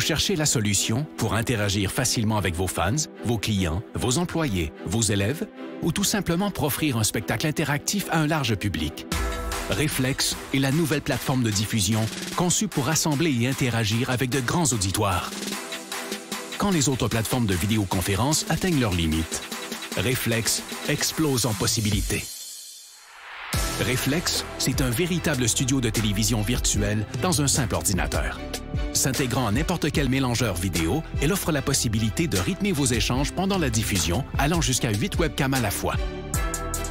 cherchez la solution pour interagir facilement avec vos fans, vos clients, vos employés, vos élèves ou tout simplement pour offrir un spectacle interactif à un large public? Reflex est la nouvelle plateforme de diffusion conçue pour rassembler et interagir avec de grands auditoires. Quand les autres plateformes de vidéoconférence atteignent leurs limites, Reflex explose en possibilités. Reflex, c'est un véritable studio de télévision virtuel dans un simple ordinateur. S'intégrant à n'importe quel mélangeur vidéo, elle offre la possibilité de rythmer vos échanges pendant la diffusion, allant jusqu'à 8 webcams à la fois.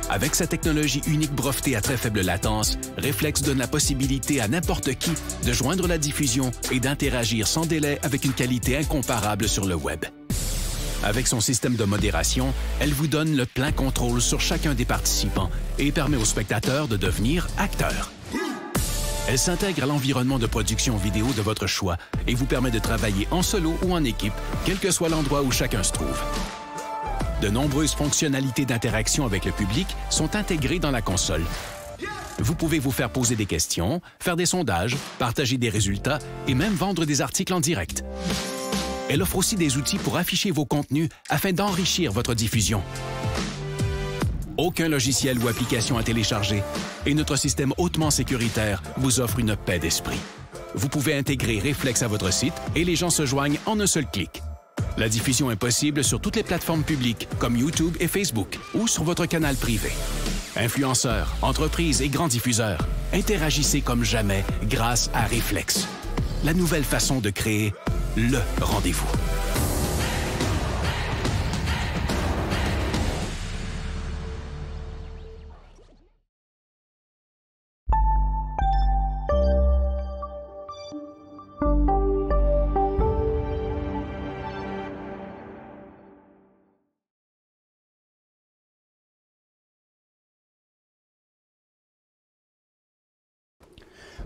Avec sa technologie unique brevetée à très faible latence, Reflex donne la possibilité à n'importe qui de joindre la diffusion et d'interagir sans délai avec une qualité incomparable sur le web. Avec son système de modération, elle vous donne le plein contrôle sur chacun des participants et permet aux spectateurs de devenir acteurs. Elle s'intègre à l'environnement de production vidéo de votre choix et vous permet de travailler en solo ou en équipe, quel que soit l'endroit où chacun se trouve. De nombreuses fonctionnalités d'interaction avec le public sont intégrées dans la console. Vous pouvez vous faire poser des questions, faire des sondages, partager des résultats et même vendre des articles en direct. Elle offre aussi des outils pour afficher vos contenus afin d'enrichir votre diffusion. Aucun logiciel ou application à télécharger et notre système hautement sécuritaire vous offre une paix d'esprit. Vous pouvez intégrer Reflex à votre site et les gens se joignent en un seul clic. La diffusion est possible sur toutes les plateformes publiques comme YouTube et Facebook ou sur votre canal privé. Influenceurs, entreprises et grands diffuseurs, interagissez comme jamais grâce à Reflex. La nouvelle façon de créer le rendez-vous.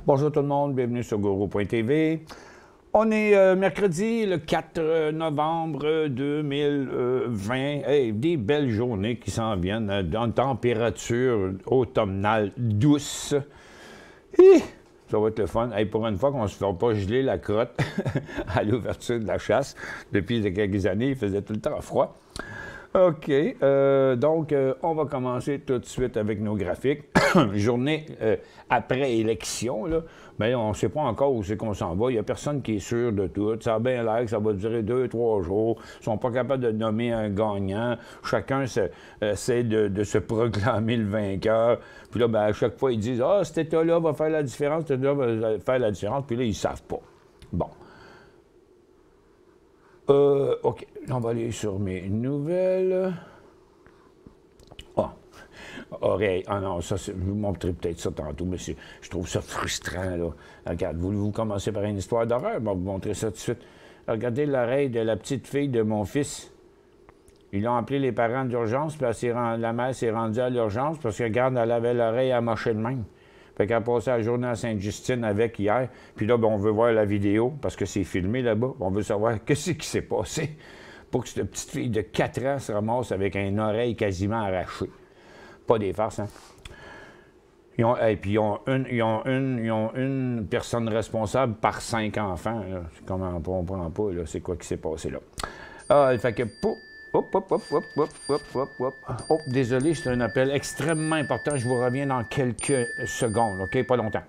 Bonjour tout le monde, bienvenue sur Guru.tv. On est mercredi le 4 novembre 2020. Hey, des belles journées qui s'en viennent dans une température automnale douce. Hi, ça va être le fun. Hey, pour une fois qu'on ne se fait pas geler la crotte à l'ouverture de la chasse. Depuis quelques années, il faisait tout le temps froid. OK. Donc, on va commencer tout de suite avec nos graphiques. Journée après élection, là, bien, on ne sait pas encore où c'est qu'on s'en va. Il n'y a personne qui est sûr de tout. Ça a bien l'air que ça va durer 2-3 jours. Ils ne sont pas capables de nommer un gagnant. Chacun essaie de se proclamer le vainqueur. Puis là, bien, à chaque fois, ils disent « Ah, cet État-là va faire la différence, cet État va faire la différence. » Puis là, ils ne savent pas. Bon. OK. On va aller sur mes nouvelles. Ah. Oreille. Ah non, ça, je vous montrerai peut-être ça tantôt, mais je trouve ça frustrant, là. Regarde, voulez-vous commencer par une histoire d'horreur? Bon, je vais vous montrer ça tout de suite. Regardez l'oreille de la petite fille de mon fils. Ils ont appelé les parents d'urgence, puis la mère s'est rendue à l'urgence parce que, regarde, elle avait l'oreille amochée de même. Fait qu'elle a passé la journée à Sainte-Justine avec hier. Puis là, ben, on veut voir la vidéo, parce que c'est filmé là-bas. On veut savoir qu'est-ce qui s'est passé pour que cette petite fille de 4 ans se ramasse avec une oreille quasiment arrachée. Pas des farces, hein? Ils ont une personne responsable par 5 enfants. Comment on comprend pas, là, c'est quoi qui s'est passé là. Ah, fait que... Oh, désolé, c'est un appel extrêmement important. Je vous reviens dans quelques secondes, OK? Pas longtemps.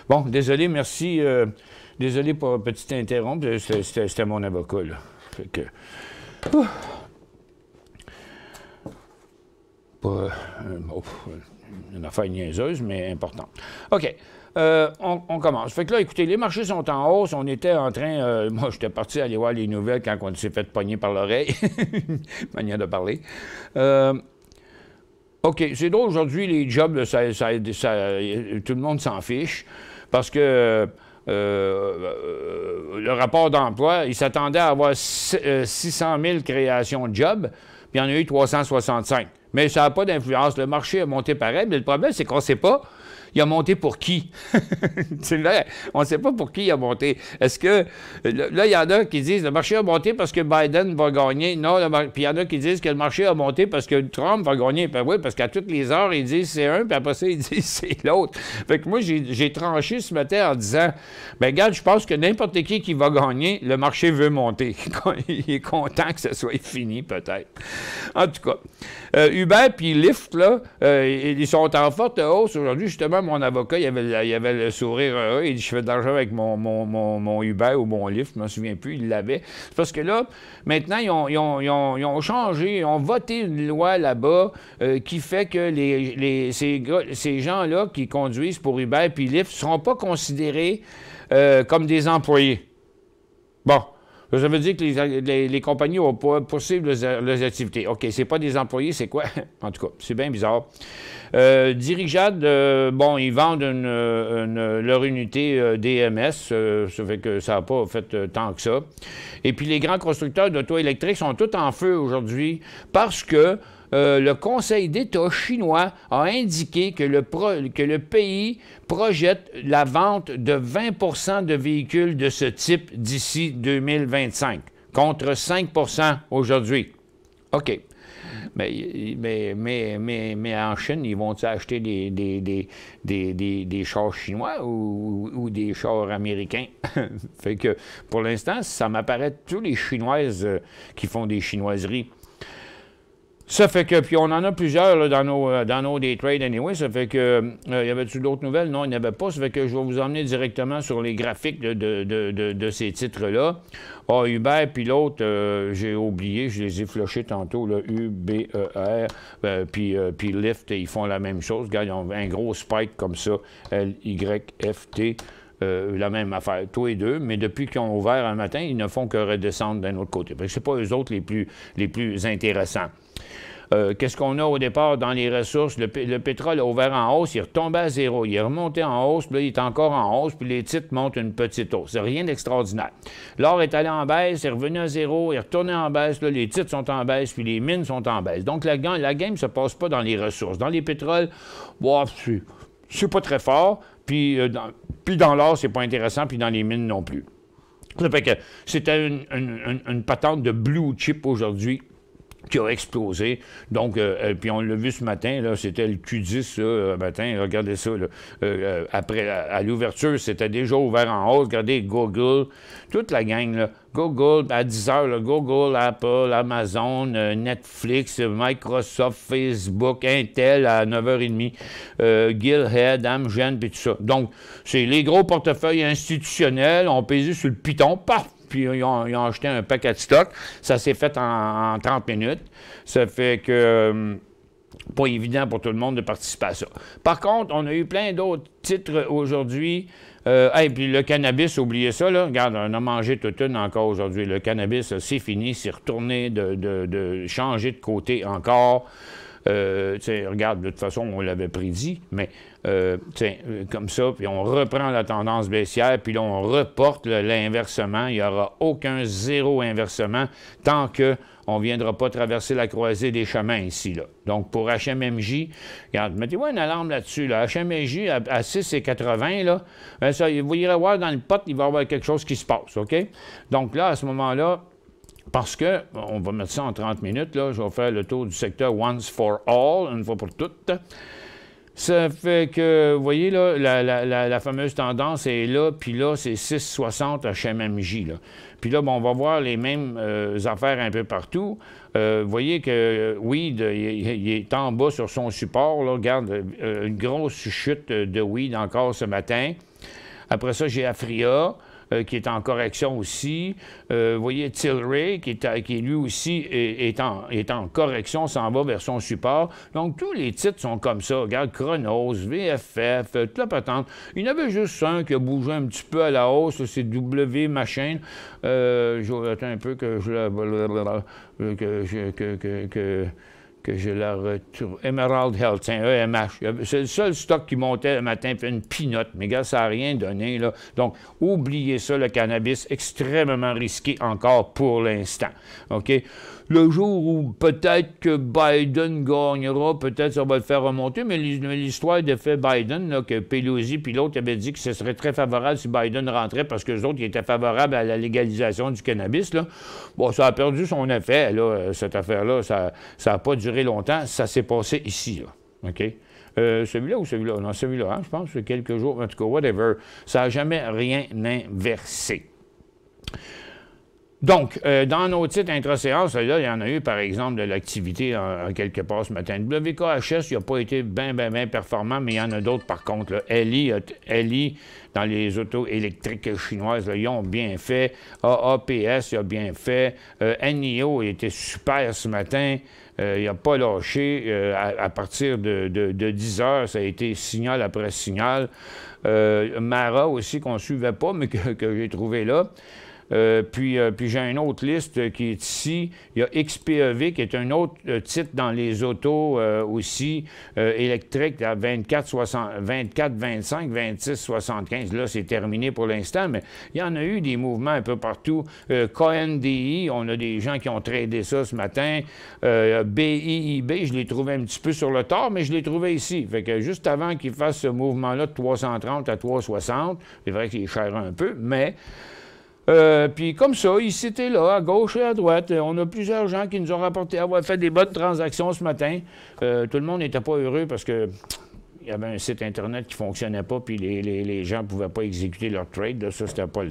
Bon, désolé, merci. Désolé pour petite interrompre. C'était mon avocat, là. Fait que... Pas une affaire niaiseuse, mais importante. OK. On commence. Fait que là, écoutez, les marchés sont en hausse. On était en train... moi, j'étais parti aller voir les nouvelles quand on s'est fait pogner par l'oreille. Manière de parler. OK. C'est drôle, aujourd'hui, les jobs, tout le monde s'en fiche parce que... le rapport d'emploi, il s'attendait à avoir 600 000 créations de jobs, puis il y en a eu 365. Mais ça n'a pas d'influence. Le marché a monté pareil, mais le problème, c'est qu'on ne sait pas. Il a monté pour qui? C'est vrai, on ne sait pas pour qui il a monté. Est-ce que... Là, il y en a qui disent le marché a monté parce que Biden va gagner. Non, puis il y en a qui disent que le marché a monté parce que Trump va gagner. Ben oui, parce qu'à toutes les heures, ils disent c'est un, puis après ça, ils disent c'est l'autre. Fait que moi, j'ai tranché ce matin en disant, ben regarde, je pense que n'importe qui va gagner, le marché veut monter. Il est content que ce soit fini, peut-être. En tout cas, Uber puis Lyft, là, ils sont en forte hausse aujourd'hui. Justement, mon avocat, il avait le sourire heureux. Il dit, je fais de l'argent avec mon Uber ou mon Lyft, je ne me souviens plus, il l'avait. C'est parce que là, maintenant, ils ont changé, ils ont voté une loi là-bas qui fait que ces gens-là qui conduisent pour Uber puis Lyft ne seront pas considérés comme des employés. Bon. Ça veut dire que les compagnies vont pas poursuivre leurs activités. OK, c'est pas des employés, c'est quoi? En tout cas, c'est bien bizarre. Dirigeable, bon, ils vendent leur unité DMS, ça fait que ça n'a pas fait tant que ça. Et puis les grands constructeurs d'auto électriques sont tous en feu aujourd'hui parce que le Conseil d'État chinois a indiqué que le pays projette la vente de 20 de véhicules de ce type d'ici 2025, contre 5 aujourd'hui. OK. Mais en Chine, ils vont-ils acheter des chars chinois ou des chars américains? Fait que, pour l'instant, ça m'apparaît tous les Chinoises qui font des chinoiseries. Ça fait que, puis on en a plusieurs là, dans nos day trades anyway, ça fait que, y avait-tu d'autres nouvelles? Non, il n'y avait pas, ça fait que je vais vous emmener directement sur les graphiques de ces titres-là. Ah, Uber, puis l'autre, j'ai oublié, je les ai flushés tantôt, là, U-B-E-R, puis Lyft, ils font la même chose. Regarde, ils ont un gros spike comme ça, L-Y-F-T. La même affaire, tous les deux, mais depuis qu'ils ont ouvert un matin, ils ne font que redescendre d'un autre côté. Ce n'est pas eux autres les plus intéressants. Qu'est-ce qu'on a au départ dans les ressources? Le pétrole a ouvert en hausse, il est retombé à zéro. Il est remonté en hausse, puis là, il est encore en hausse, puis les titres montent une petite hausse. C'est rien d'extraordinaire. L'or est allé en baisse, il est revenu à zéro, il est retourné en baisse, là, les titres sont en baisse, puis les mines sont en baisse. Donc, la game ne se passe pas dans les ressources. Dans les pétroles, bon, c'est pas très fort, puis dans l'or, c'est pas intéressant, puis dans les mines non plus. Ça fait que c'était une patente de blue chip aujourd'hui qui a explosé. Donc, puis on l'a vu ce matin, là, c'était le Q10, là, matin, regardez ça, là, après, à l'ouverture, c'était déjà ouvert en hausse. Regardez Google, toute la gang, là, Google, à 10 heures, là, Google, Apple, Amazon, Netflix, Microsoft, Facebook, Intel à 9h30, Gillhead, Amgen, puis tout ça. Donc, c'est les gros portefeuilles institutionnels, on pesé sur le piton, paf! Puis ils ont acheté un paquet de stock. Ça s'est fait en 30 minutes. Ça fait que pas évident pour tout le monde de participer à ça. Par contre, on a eu plein d'autres titres aujourd'hui. Et puis le cannabis, oubliez ça, là. Regarde, on a mangé toute une encore aujourd'hui. Le cannabis, c'est fini, c'est retourné de changer de côté encore. Regarde, de toute façon, on l'avait prédit, mais comme ça, puis on reprend la tendance baissière, puis là, on reporte l'inversement. Il n'y aura aucun zéro inversement tant qu'on ne viendra pas traverser la croisée des chemins ici, là. Donc, pour HMMJ, regarde, mettez-moi une alarme là-dessus, là. HMMJ à 6,80, là, ben ça, vous irez voir dans le pot, il va y avoir quelque chose qui se passe, OK? Donc là, à ce moment-là, parce que, on va mettre ça en 30 minutes, là, je vais faire le tour du secteur once for all, une fois pour toutes. Ça fait que, vous voyez, là, la fameuse tendance est là, puis là, c'est 6,60 à HMMJ, là. Puis là, bon, on va voir les mêmes affaires un peu partout. Vous voyez que Weed, il est en bas sur son support, là. Regarde, une grosse chute de Weed encore ce matin. Après ça, j'ai Afria, qui est en correction aussi. Vous voyez, Tilray, qui lui aussi est en correction, s'en va vers son support. Donc, tous les titres sont comme ça. Regarde, Chronos, VFF, toute la patente. Il y en avait juste un qui a bougé un petit peu à la hausse, c'est W machin. Attends un peu que je la retrouve. Emerald Health, c'est un EMH. C'est le seul stock qui montait le matin, fait une pinotte. Mais gars, ça n'a rien donné, là. Donc, oubliez ça, le cannabis, extrêmement risqué encore pour l'instant. OK? Le jour où peut-être que Biden gagnera, peut-être ça va le faire remonter, mais l'histoire d'effet Biden, là, que Pelosi puis l'autre avait dit que ce serait très favorable si Biden rentrait parce que les autres ils étaient favorables à la légalisation du cannabis, là. Bon, ça a perdu son effet, là, cette affaire-là, ça n'a pas duré longtemps, ça s'est passé ici, là. OK? Celui-là ou celui-là? Non, celui-là, hein, je pense, c'est quelques jours, en tout cas, whatever. Ça n'a jamais rien inversé. Donc, dans nos titres intra-séances, là, il y en a eu, par exemple, de l'activité en quelque part ce matin. WKHS, il n'a pas été bien performant, mais il y en a d'autres, par contre. Là. LI, dans les autos électriques chinoises, là, ils ont bien fait. AAPS, il a bien fait. NIO, il était super ce matin. Il n'a pas lâché. À partir de 10 heures, ça a été signal après signal. Mara aussi, qu'on ne suivait pas, mais que j'ai trouvé là. Puis j'ai une autre liste qui est ici. Il y a XPEV qui est un autre titre dans les autos aussi électriques à 24, 25, 26, 75. Là, c'est terminé pour l'instant, mais il y en a eu des mouvements un peu partout. KNDI, on a des gens qui ont tradé ça ce matin. BIIB, je l'ai trouvé un petit peu sur le tard, mais je l'ai trouvé ici. Fait que juste avant qu'il fasse ce mouvement-là de 330 à 360, c'est vrai qu'il est cher un peu, mais... puis comme ça, ici et là, à gauche et à droite, on a plusieurs gens qui nous ont rapporté avoir fait des bonnes transactions ce matin. Tout le monde n'était pas heureux parce que il y avait un site Internet qui ne fonctionnait pas, puis les gens ne pouvaient pas exécuter leur trade. Là, ça, c'était pas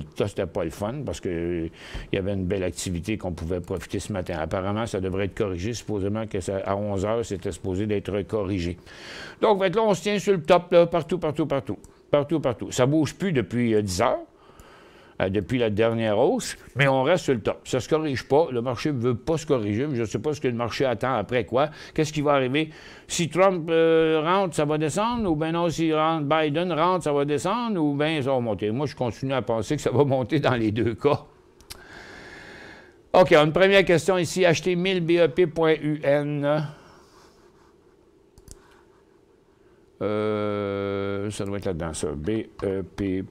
le fun, parce qu'il y avait une belle activité qu'on pouvait profiter ce matin. Apparemment, ça devrait être corrigé. Supposément que à 11 heures, c'était supposé d'être corrigé. Donc, là, on se tient sur le top, là, partout. Ça ne bouge plus depuis 10 heures. Depuis la dernière hausse, mais on reste sur le top. Ça ne se corrige pas. Le marché ne veut pas se corriger, mais je ne sais pas ce que le marché attend après quoi. Qu'est-ce qui va arriver? Si Trump rentre, ça va descendre, ou bien non, si Biden rentre, ça va descendre, ou bien ça va monter. Moi, je continue à penser que ça va monter dans les deux cas. OK, une première question ici. Acheter 1000BEP.UN. Ça doit être là-dedans, ça. BEP.UN.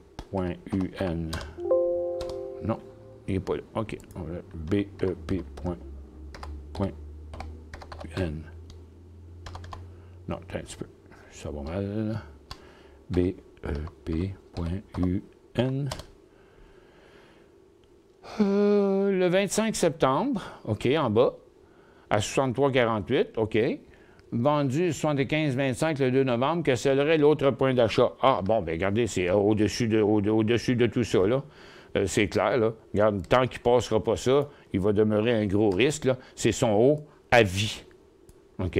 Non, il n'est pas là. OK. BEP.UN. Non, attends un petit peu. Ça va mal. BEP.UN. Le 25 septembre, OK, en bas, à 63,48, OK. Vendu 75,25 le 2 novembre, que serait l'autre point d'achat. Ah, bon, bien, regardez, c'est au-dessus de tout ça, là. C'est clair, là. Regarde, tant qu'il ne passera pas ça, il va demeurer un gros risque, là. C'est son haut à vie. OK?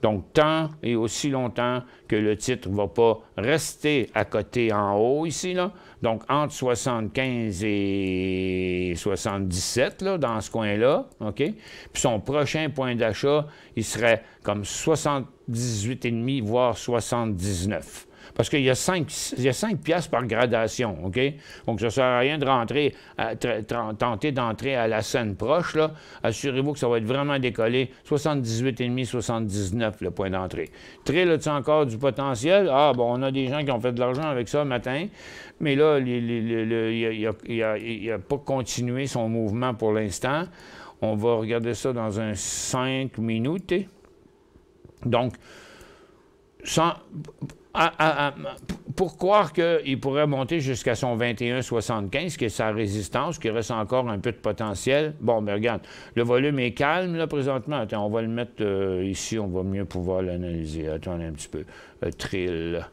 Donc, tant et aussi longtemps que le titre ne va pas rester à côté en haut ici, là, donc entre 75 et 77, là, dans ce coin-là, OK? Puis son prochain point d'achat, il serait comme 78,5, voire 79. Parce qu'il y a 5 piastres par gradation, OK? Donc, ça ne sert à rien de rentrer, tenter d'entrer à la scène proche, là. Assurez-vous que ça va être vraiment décollé. 78,5, 79, le point d'entrée. Trill, as-tu encore du potentiel? Ah, bon, on a des gens qui ont fait de l'argent avec ça le matin, mais là, il n'a pas continué son mouvement pour l'instant. On va regarder ça dans un 5 minutes. Donc, pour croire qu'il pourrait monter jusqu'à son 21,75, qui est sa résistance, qui reste encore un peu de potentiel. Bon, mais regarde, le volume est calme, là, présentement. Attends, on va le mettre ici, on va mieux pouvoir l'analyser. Attendez un petit peu. Trill.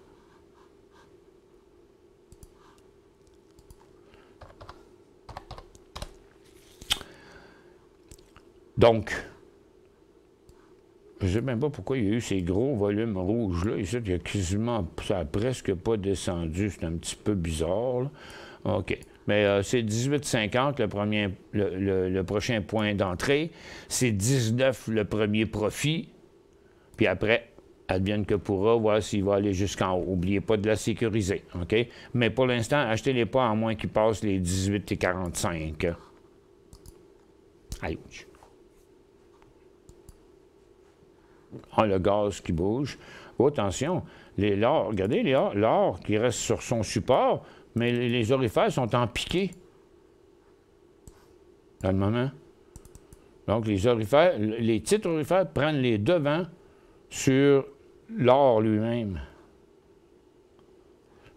Donc, Je ne sais même pas pourquoi il y a eu ces gros volumes rouges-là. Ici, il y a quasiment, ça n'a presque pas descendu. C'est un petit peu bizarre, là. OK. Mais c'est 18,50 le prochain point d'entrée. C'est 19 le premier profit. Puis après, advienne que pourra, voir s'il va aller jusqu'en haut. N'oubliez pas de la sécuriser. OK? Mais pour l'instant, achetez-les pas à moins qu'ils passent les 18,45. Ouch. Ah, le gaz qui bouge. Oh, attention, l'or, regardez l'or qui reste sur son support, mais les orifères sont en piqué. Dans le moment. Donc, les titres orifères prennent les devants sur l'or lui-même.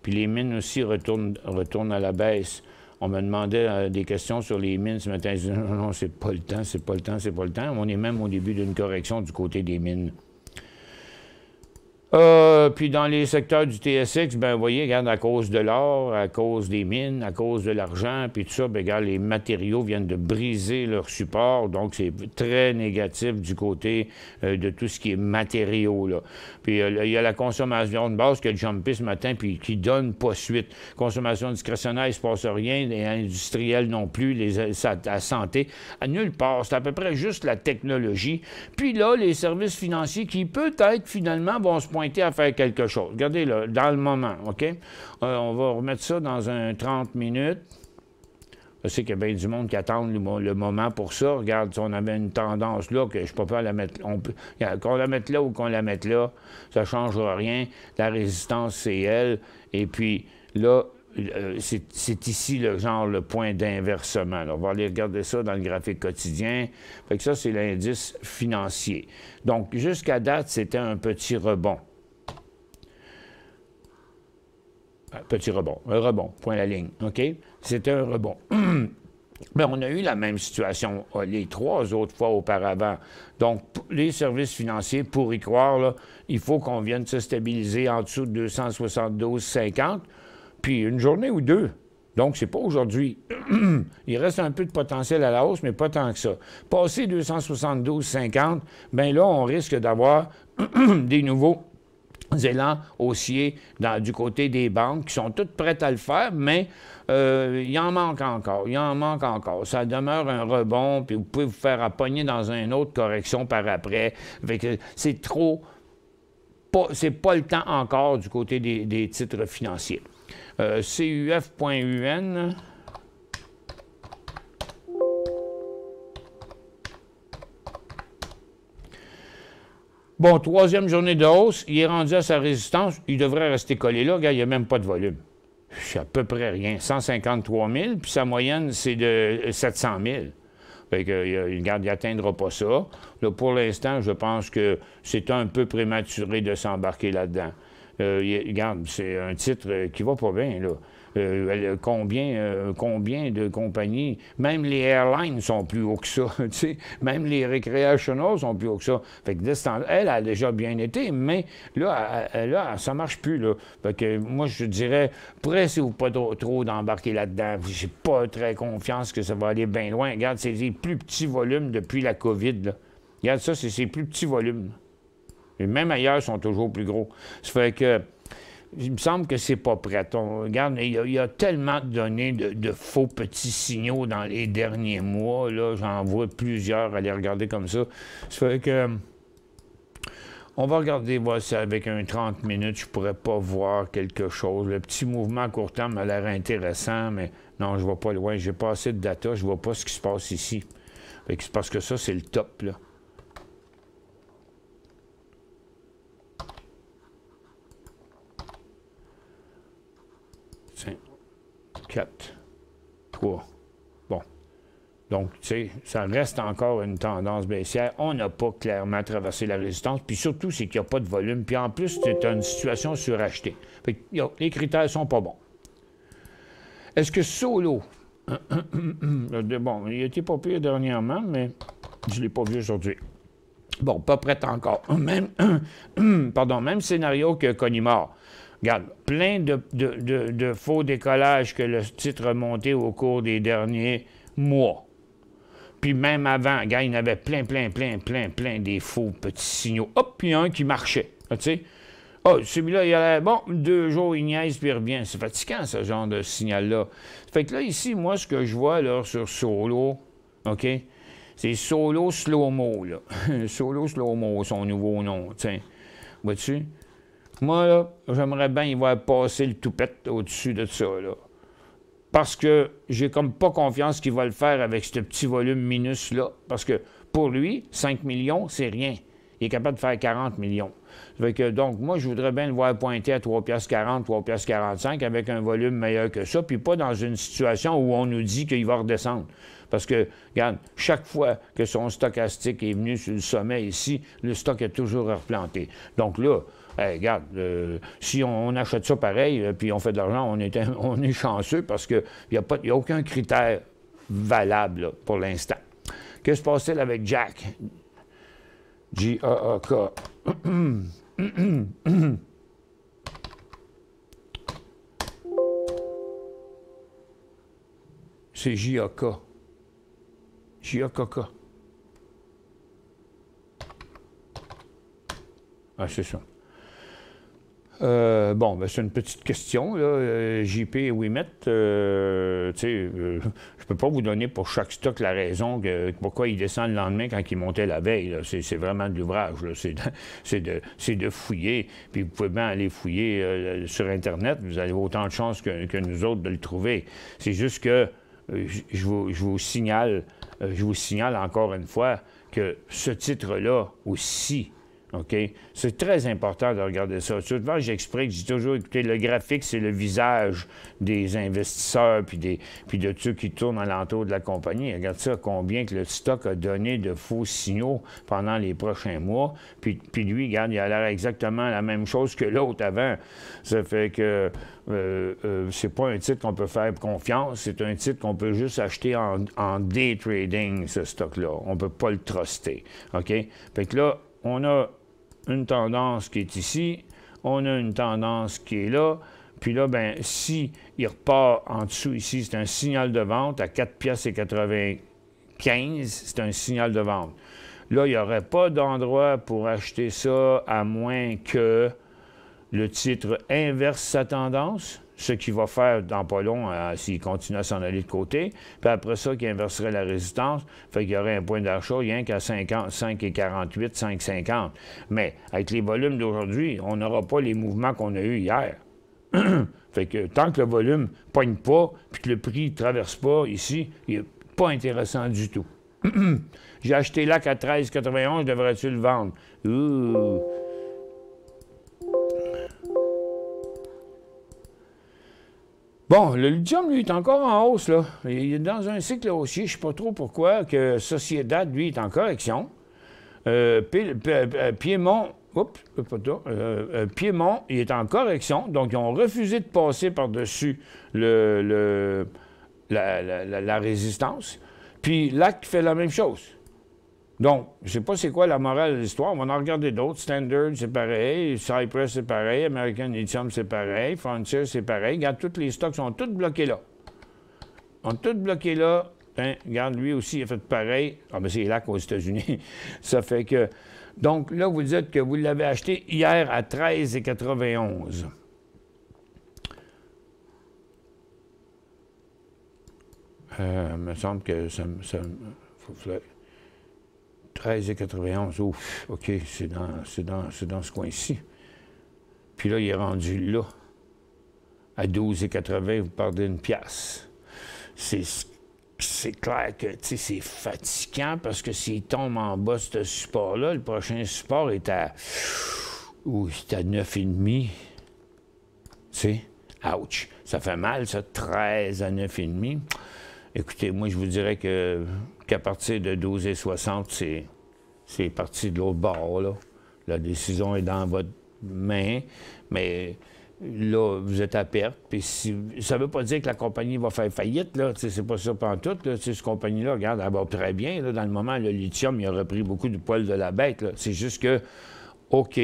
Puis les mines aussi retournent à la baisse. On me demandait des questions sur les mines ce matin. Je disais, non, c'est pas le temps, c'est pas le temps, c'est pas le temps. On est même au début d'une correction du côté des mines. Puis dans les secteurs du TSX, ben vous voyez, regarde, à cause de l'or, à cause des mines, à cause de l'argent, puis tout ça, ben regarde, les matériaux viennent de briser leur support, donc c'est très négatif du côté de tout ce qui est matériaux, là. Puis il y a la consommation de base qui a jumpé ce matin, puis qui donne pas suite. Consommation discrétionnaire, il ne se passe rien, et industrielle non plus, la santé, à nulle part. C'est à peu près juste la technologie. Puis là, les services financiers qui peut-être finalement vont se pointer à faire quelque chose. Regardez, là, dans le moment, OK? On va remettre ça dans un 30 minutes. Je sais qu'il y a bien du monde qui attend le moment pour ça. Regarde, si on avait une tendance là, que je ne suis pas prêt à la mettre... Qu'on la mette là ou qu'on la mette là, ça ne changera rien. La résistance, c'est elle. Et puis, là, c'est ici le point d'inversement. On va aller regarder ça dans le graphique quotidien. Fait que ça, c'est l'indice financier. Donc, jusqu'à date, c'était un petit rebond. Petit rebond. Un rebond, point la ligne. OK? C'était un rebond. Mais on a eu la même situation les 3 autres fois auparavant. Donc, les services financiers, pour y croire, là, il faut qu'on vienne se stabiliser en dessous de 272,50, puis une journée ou deux. Donc, c'est pas aujourd'hui. Il reste un peu de potentiel à la hausse, mais pas tant que ça. Passer 272,50, bien là, on risque d'avoir des nouveaux élans haussiers du côté des banques qui sont toutes prêtes à le faire, mais il en manque encore. Il en manque encore. Ça demeure un rebond, puis vous pouvez vous faire appogner dans une autre correction par après. C'est trop... C'est pas le temps encore du côté des titres financiers. CUF.UN... Bon, 3e journée de hausse, il est rendu à sa résistance, il devrait rester collé là. Regarde, il n'y a même pas de volume. C'est à peu près rien. 153 000, puis sa moyenne, c'est de 700 000. Fait que, regarde, il n'atteindra pas ça. Là, pour l'instant, je pense que c'est un peu prématuré de s'embarquer là-dedans. Regarde, c'est un titre qui va pas bien, là. Combien de compagnies, même les airlines sont plus hauts que ça, tu sais, même les recreationals sont plus hauts que ça. Fait que de ce temps-là, elle a déjà bien été, mais là, ça marche plus, là. Fait que moi, je dirais, pressez-vous pas trop d'embarquer là-dedans. J'ai pas très confiance que ça va aller bien loin. Regarde, c'est les plus petits volumes depuis la COVID, là. Regarde ça, c'est ces plus petits volumes. Et même ailleurs, ils sont toujours plus gros. Ça fait que il me semble que c'est pas prêt. Regarde, il y a tellement donné de faux petits signaux dans les derniers mois. Là, j'en vois plusieurs à les regarder comme ça. Ça fait que on va regarder, voir si avec un 30 minutes, je pourrais pas voir quelque chose. Le petit mouvement à court terme a l'air intéressant, mais non, je vois pas loin. J'ai pas assez de data, je vois pas ce qui se passe ici. Fait que c'est parce que ça, c'est le top, là. 4, 3. Bon. Donc, tu sais, ça reste encore une tendance baissière. On n'a pas clairement traversé la résistance. Puis surtout, c'est qu'il n'y a pas de volume. Puis en plus, c'est une situation surachetée. Fait que, les critères ne sont pas bons. Est-ce que Solo... bon, il n'était pas pire dernièrement, mais je ne l'ai pas vu aujourd'hui. Bon, pas prêt encore. Même scénario que Conimor. Regarde, plein de faux décollages que le titre a monté au cours des derniers mois. Puis même avant, regarde, il y en avait plein des faux petits signaux. Hop, puis un qui marchait, tu sais. Ah, celui-là, il allait, bon, 2 jours, il niaise, puis il revient. C'est fatigant, ce genre de signal-là. Fait que là, ici, moi, ce que je vois, là, sur Solo, OK, c'est Solo Slow-Mo, là. Solo Slow-Mo, son nouveau nom, tiens. Vois-tu? Moi, là, j'aimerais bien y voir passer le toupette au-dessus de ça, là. Parce que j'ai comme pas confiance qu'il va le faire avec ce petit volume minus-là. Parce que pour lui, 5 millions, c'est rien. Il est capable de faire 40 millions. Fait que, donc, moi, je voudrais bien le voir pointer à 3,40 3,45 avec un volume meilleur que ça, puis pas dans une situation où on nous dit qu'il va redescendre. Parce que, regarde, chaque fois que son stochastique est venu sur le sommet ici, le stock est toujours replanté. Donc là, hey, regarde, si on achète ça pareil, puis on fait de l'argent, on est chanceux parce qu'il n'y a aucun critère valable là, pour l'instant. Que se passe-t-il avec Jack? J-A-A-K. C'est J-A-K. J-A-K-K. Ah, c'est ça. Bon, ben, c'est une petite question, là. JP et Wimet, tu sais, je peux pas vous donner pour chaque stock la raison pourquoi il descend le lendemain quand il montait la veille. C'est vraiment de l'ouvrage. C'est de fouiller. Puis vous pouvez bien aller fouiller sur Internet. Vous avez autant de chances que nous autres de le trouver. C'est juste que je vous signale encore une fois que ce titre-là aussi, OK? C'est très important de regarder ça. Souvent, j'explique, je dis toujours, écoutez, le graphique, c'est le visage des investisseurs puis de ceux qui tournent alentour de la compagnie. Regarde ça, combien que le stock a donné de faux signaux pendant les prochains mois. Puis lui, regarde, il a l'air exactement la même chose que l'autre avant. Ça fait que c'est pas un titre qu'on peut faire confiance, c'est un titre qu'on peut juste acheter en day trading, ce stock-là. On peut pas le truster, OK? Fait que là, on a une tendance qui est ici, on a une tendance qui est là, puis là, ben si il repart en dessous ici, c'est un signal de vente à 4,95 $, c'est un signal de vente. Là, il n'y aurait pas d'endroit pour acheter ça à moins que le titre inverse sa tendance, ce qu'il va faire dans pas long s'il continue à s'en aller de côté. Puis après ça, qui inverserait la résistance, fait qu'il y aurait un point d'achat rien qu'à 5,48, 5,50. Mais avec les volumes d'aujourd'hui, on n'aura pas les mouvements qu'on a eus hier. Fait que tant que le volume ne pogne pas, puis que le prix ne traverse pas ici, il n'est pas intéressant du tout. J'ai acheté là qu'à 13,91, devrais-tu le vendre? Bon, le lithium, lui, est encore en hausse, là. Il est dans un cycle haussier, je ne sais pas trop pourquoi, que Sociedad, lui, est en correction. Piémont, Piémont, il est en correction, donc ils ont refusé de passer par-dessus la résistance. Puis LAC fait la même chose. Donc, je ne sais pas c'est quoi la morale de l'histoire. On va en regarder d'autres. Standard, c'est pareil. Cypress, c'est pareil. American Lithium, c'est pareil. Frontier, c'est pareil. Regarde, tous les stocks sont tous bloqués là. Ils sont tous bloqués là. Hein, regarde, lui aussi, il a fait pareil. Ah, ben c'est LAC aux États-Unis. Ça fait que... Donc, là, vous dites que vous l'avez acheté hier à 13,91. Il me semble que ça faut faire 13,91. Ouf, OK, c'est dans ce coin-ci. Puis là, il est rendu là. À 12,80, vous perdez une pièce. C'est clair que c'est fatigant parce que s'il tombe en bas de ce support-là, le prochain support est à... c'est à 9,5. Tu sais, ouch. Ça fait mal, ça, 13 à 9,5. Écoutez, moi, je vous dirais qu'à partir de 12,60, c'est parti de l'autre bord, là. La décision est dans votre main, mais là, vous êtes à perte. Puis ça ne veut pas dire que la compagnie va faire faillite, là. C'est pas ça pantoute, là. Cette compagnie-là, regarde, elle va très bien, là. Dans le moment, le lithium, il a repris beaucoup du poil de la bête, là. C'est juste que, OK,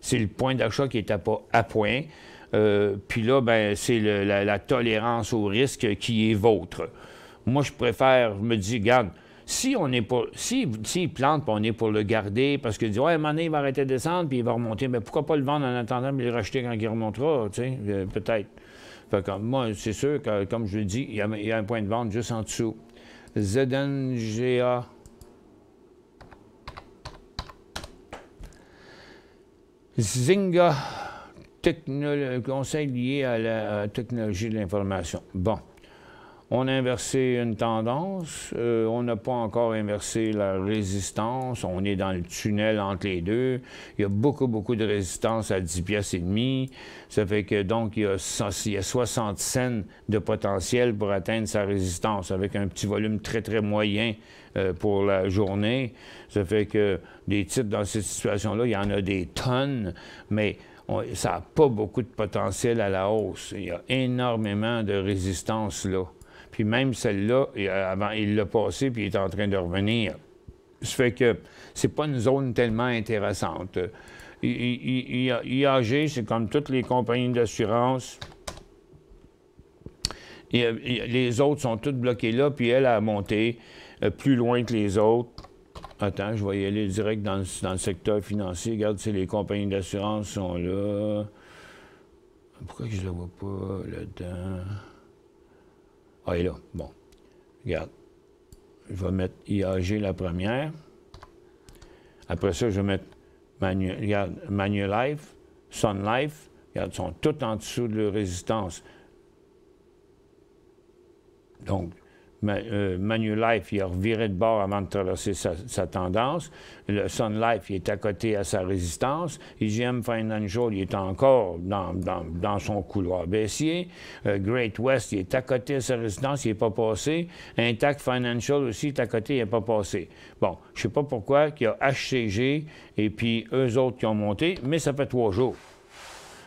c'est le point d'achat qui est à point. Puis là, ben, c'est la tolérance au risque qui est vôtre. Moi, je me dis, regarde, si on est pour, s'il plante, puis on est pour le garder, parce qu'il dit, ouais, à un moment donné, il va arrêter de descendre, puis il va remonter, mais pourquoi pas le vendre en attendant, mais le racheter quand il remontera, tu sais, peut-être. Fait que moi, c'est sûr que, comme je le dis, il y a un point de vente juste en dessous. ZNGA. Zynga, conseil lié à la technologie de l'information. Bon. On a inversé une tendance, on n'a pas encore inversé la résistance, on est dans le tunnel entre les deux. Il y a beaucoup de résistance à 10 piastres et demi. Ça fait que donc il y a 60 cents de potentiel pour atteindre sa résistance avec un petit volume très moyen pour la journée. Ça fait que des titres dans cette situation-là, il y en a des tonnes, mais ça n'a pas beaucoup de potentiel à la hausse. Il y a énormément de résistance là. Puis même celle-là, avant, il l'a passé, puis il est en train de revenir. Ça fait que c'est pas une zone tellement intéressante. IAG, c'est comme toutes les compagnies d'assurance. Les autres sont toutes bloquées là, puis elle a monté plus loin que les autres. Attends, je vais y aller direct dans le secteur financier. Regarde, les compagnies d'assurance sont là. Pourquoi je ne la vois pas là-dedans? Ah, elle est là. Bon. Regarde. Je vais mettre IAG la première. Après ça, je vais mettre Manulife, Sun Life. Regarde, ils sont tous en dessous de leur résistance. Donc, Manulife, il a reviré de bord avant de traverser sa tendance. Le Sun Life, il est à côté à sa résistance. IGM Financial, il est encore dans son couloir baissier. Great West, il est à côté à sa résistance, il n'est pas passé. Intact Financial aussi est à côté, il n'est pas passé. Bon, je ne sais pas pourquoi qu'il y a HCG et puis eux autres qui ont monté, mais ça fait 3 jours.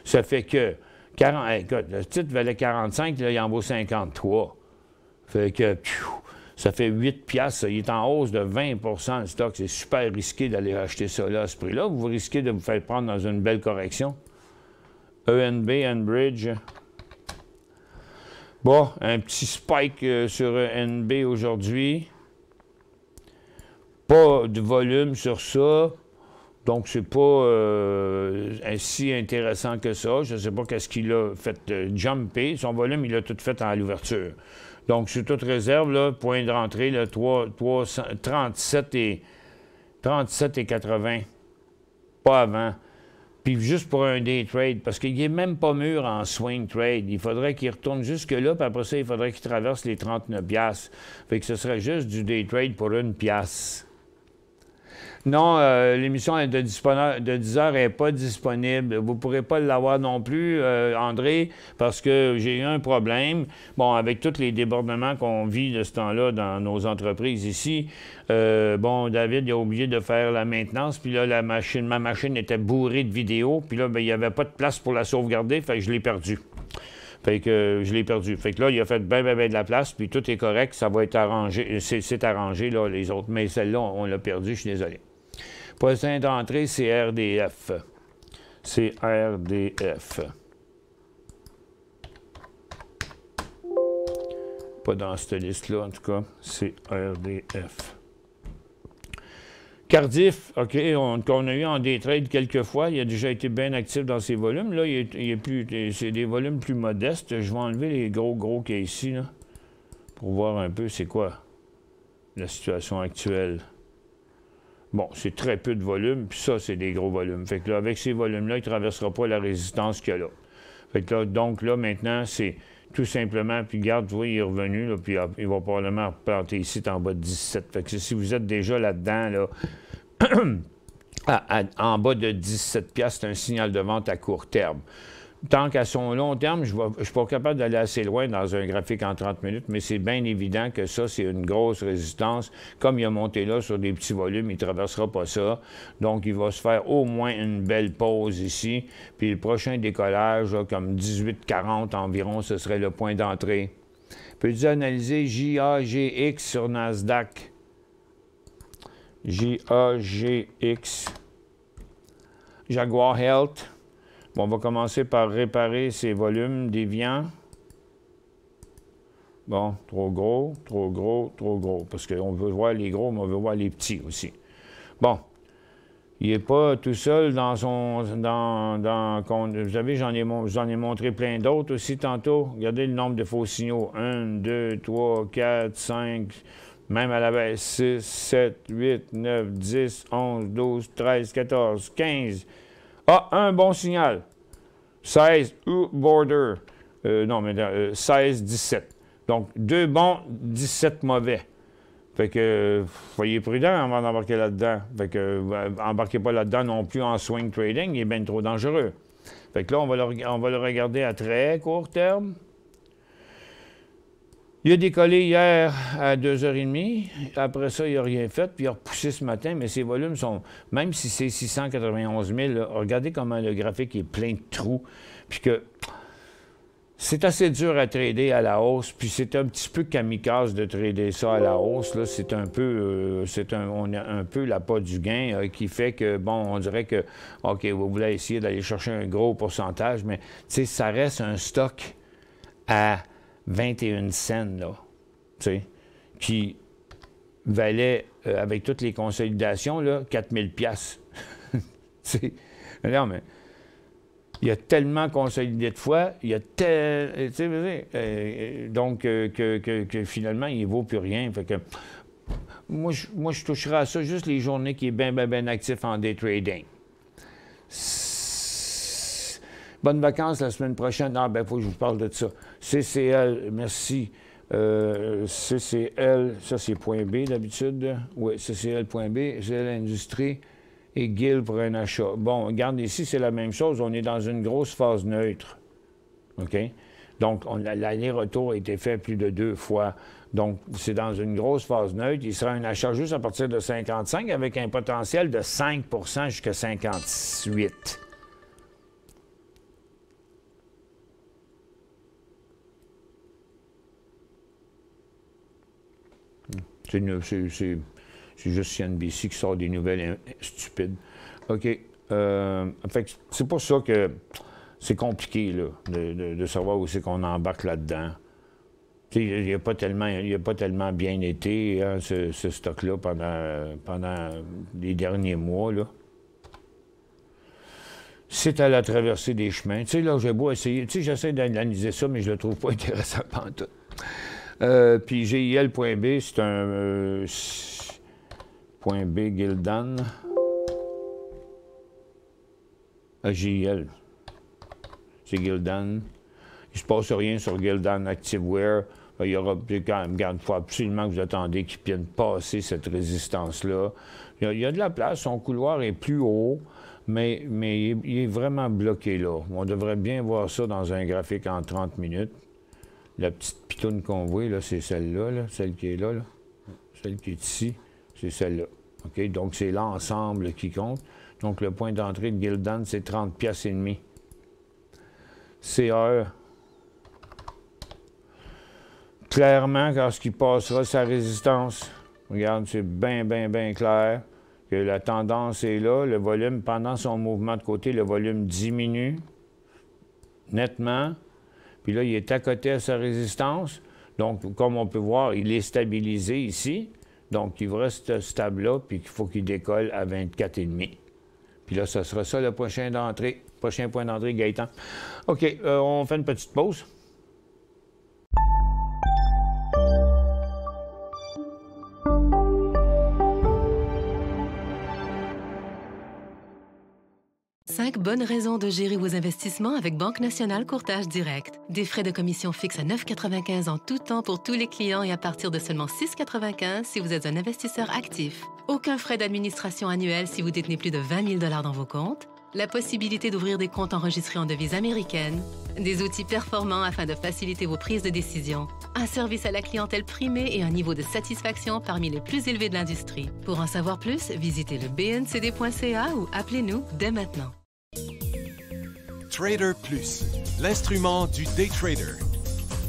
Ça fait que, écoute, le titre valait 45, là, il en vaut 53. Fait que, ça fait 8 piastres. Il est en hausse de 20 le stock. C'est super risqué d'aller acheter ça là à ce prix-là. Vous risquez de vous faire prendre dans une belle correction. ENB, Enbridge. Bon, un petit spike sur ENB aujourd'hui. Pas de volume sur ça. Donc, c'est pas si intéressant que ça. Je ne sais pas qu'est-ce qu'il a fait jumper. Son volume, il a tout fait à l'ouverture. Donc, sur toute réserve, là, point de rentrée, là, 37 et 80. Pas avant. Puis juste pour un day trade, parce qu'il n'est même pas mûr en swing trade. Il faudrait qu'il retourne jusque-là, puis après ça, il faudrait qu'il traverse les 39 piastres. Fait que ce serait juste du day trade pour 1 piastre. Non, l'émission de 10 heures n'est pas disponible. Vous ne pourrez pas l'avoir non plus, André, parce que j'ai eu un problème. Bon, avec tous les débordements qu'on vit de ce temps-là dans nos entreprises ici, bon, David il a oublié de faire la maintenance, puis là, ma machine était bourrée de vidéos, puis là, ben, il n'y avait pas de place pour la sauvegarder, fait que je l'ai perdue. Fait que je l'ai perdu. Fait que là, il a fait bien de la place, puis tout est correct, ça va être arrangé. C'est arrangé, là, les autres. Mais celle-là, on l'a perdu, je suis désolé. Prochain d'entrée, c'est RDF. C'est RDF. Pas dans cette liste-là, en tout cas. C'est RDF. Cardiff, OK, on a eu en day trade quelques fois. Il a déjà été bien actif dans ses volumes. Là, c'est des volumes plus modestes. Je vais enlever les gros qu'il y a ici, là, pour voir un peu c'est quoi la situation actuelle. Bon, c'est très peu de volume, puis ça, c'est des gros volumes. Fait que là, avec ces volumes-là, il ne traversera pas la résistance qu'il y a là. Fait que là, donc là, maintenant, c'est tout simplement, puis regarde, tu vois, il est revenu, là, puis il va probablement replanter ici en bas de 17. Fait que si vous êtes déjà là-dedans, là, en bas de 17 piastres, c'est un signal de vente à court terme. Tant qu'à son long terme, je ne suis pas capable d'aller assez loin dans un graphique en 30 minutes, mais c'est bien évident que ça, c'est une grosse résistance. Comme il a monté là sur des petits volumes, il ne traversera pas ça. Donc, il va se faire au moins une belle pause ici. Puis le prochain décollage, là, comme 18,40 environ, ce serait le point d'entrée. Peux-tu analyser JAGX sur Nasdaq? JAGX. Jaguar Health. Bon, on va commencer par réparer ces volumes déviants. Bon, trop gros, trop gros, trop gros. Parce qu'on veut voir les gros, mais on veut voir les petits aussi. Bon. Il n'est pas tout seul dans son... vous savez, j'en ai montré plein d'autres aussi tantôt. Regardez le nombre de faux signaux. 1, 2, 3, 4, 5, même à la baisse. 6, 7, 8, 9, 10, 11, 12, 13, 14, 15. Ah, un bon signal. 16, border. Non, mais 16, 17. Donc, 2 bons, 17 mauvais. Fait que, soyez prudent avant d'embarquer là-dedans. Fait que, embarquez pas là-dedans non plus en swing trading, il est bien trop dangereux. Fait que là, on va le regarder à très court terme. Il a décollé hier à 2h30. Après ça, il n'a rien fait, puis il a repoussé ce matin, mais ses volumes sont... Même si c'est 691 000, là, regardez comment le graphique est plein de trous, puis que... C'est assez dur à trader à la hausse, puis c'est un petit peu kamikaze de trader ça à la hausse. Là, c'est un peu, on a un peu l'appât du gain qui fait que, bon, on dirait que, OK, vous voulez essayer d'aller chercher un gros pourcentage, mais, tu sais, ça reste un stock à 21 cents, là, tu sais, qui valait, avec toutes les consolidations, là, 4000 $. Tu sais, non, mais... Il a tellement consolidé de fois, il y a donc que finalement, il ne vaut plus rien. Fait que, moi, je toucherai à ça juste les journées qui est bien actif en day trading. Bonnes vacances la semaine prochaine. Ah, ben, il faut que je vous parle de ça. CCL, merci. CCL, ça, c'est point B d'habitude. Oui, CCL, point B. CCL Industrie. Et Gill pour un achat. Bon, regarde ici, c'est la même chose. On est dans une grosse phase neutre. OK? Donc, l'aller-retour a été fait plus de 2 fois. Donc, c'est dans une grosse phase neutre. Il sera un achat juste à partir de 55 avec un potentiel de 5 jusqu'à 58. C'est juste CNBC qui sort des nouvelles stupides. OK. Fait que c'est pour ça que c'est compliqué là, de savoir où c'est qu'on embarque là-dedans. Il n'a pas tellement bien été, hein, ce stock-là, pendant les derniers mois. Là. C'est à la traversée des chemins. Tu sais, là, j'ai beau essayer. Tu sais, j'essaie d'analyser ça, mais je le trouve pas intéressant pantoute. Puis GIL.B, c'est un... Point B, Gildan. GIL. C'est Gildan. Il ne se passe rien sur Gildan Activewear. Il y aura, il faut absolument que vous attendez qu'il vienne passer cette résistance-là. Il y a de la place. Son couloir est plus haut, mais il est vraiment bloqué là. On devrait bien voir ça dans un graphique en 30 minutes. La petite pitoune qu'on voit, là, c'est celle-là, là, celle qui est là. Celle qui est ici. C'est celle-là. OK? Donc, c'est l'ensemble qui compte. Donc, le point d'entrée de Gildan, c'est 30 $ et demi. CR. Clairement, quand il passera sa résistance, regarde, c'est bien clair que la tendance est là. Le volume, pendant son mouvement de côté, le volume diminue nettement. Puis là, il est à côté à sa résistance. Donc, comme on peut voir, il est stabilisé ici. Donc, il va rester stable là, puis il faut qu'il décolle à 24,5. Puis là, ce sera ça le prochain point d'entrée, Gaëtan. OK, on fait une petite pause. Cinq bonnes raisons de gérer vos investissements avec Banque Nationale Courtage Direct. Des frais de commission fixes à 9,95 en tout temps pour tous les clients et à partir de seulement 6,95 si vous êtes un investisseur actif. Aucun frais d'administration annuel si vous détenez plus de 20 000 $ dans vos comptes. La possibilité d'ouvrir des comptes enregistrés en devise américaine. Des outils performants afin de faciliter vos prises de décision. Un service à la clientèle primé et un niveau de satisfaction parmi les plus élevés de l'industrie. Pour en savoir plus, visitez le bncd.ca ou appelez-nous dès maintenant. Trader Plus, l'instrument du day trader.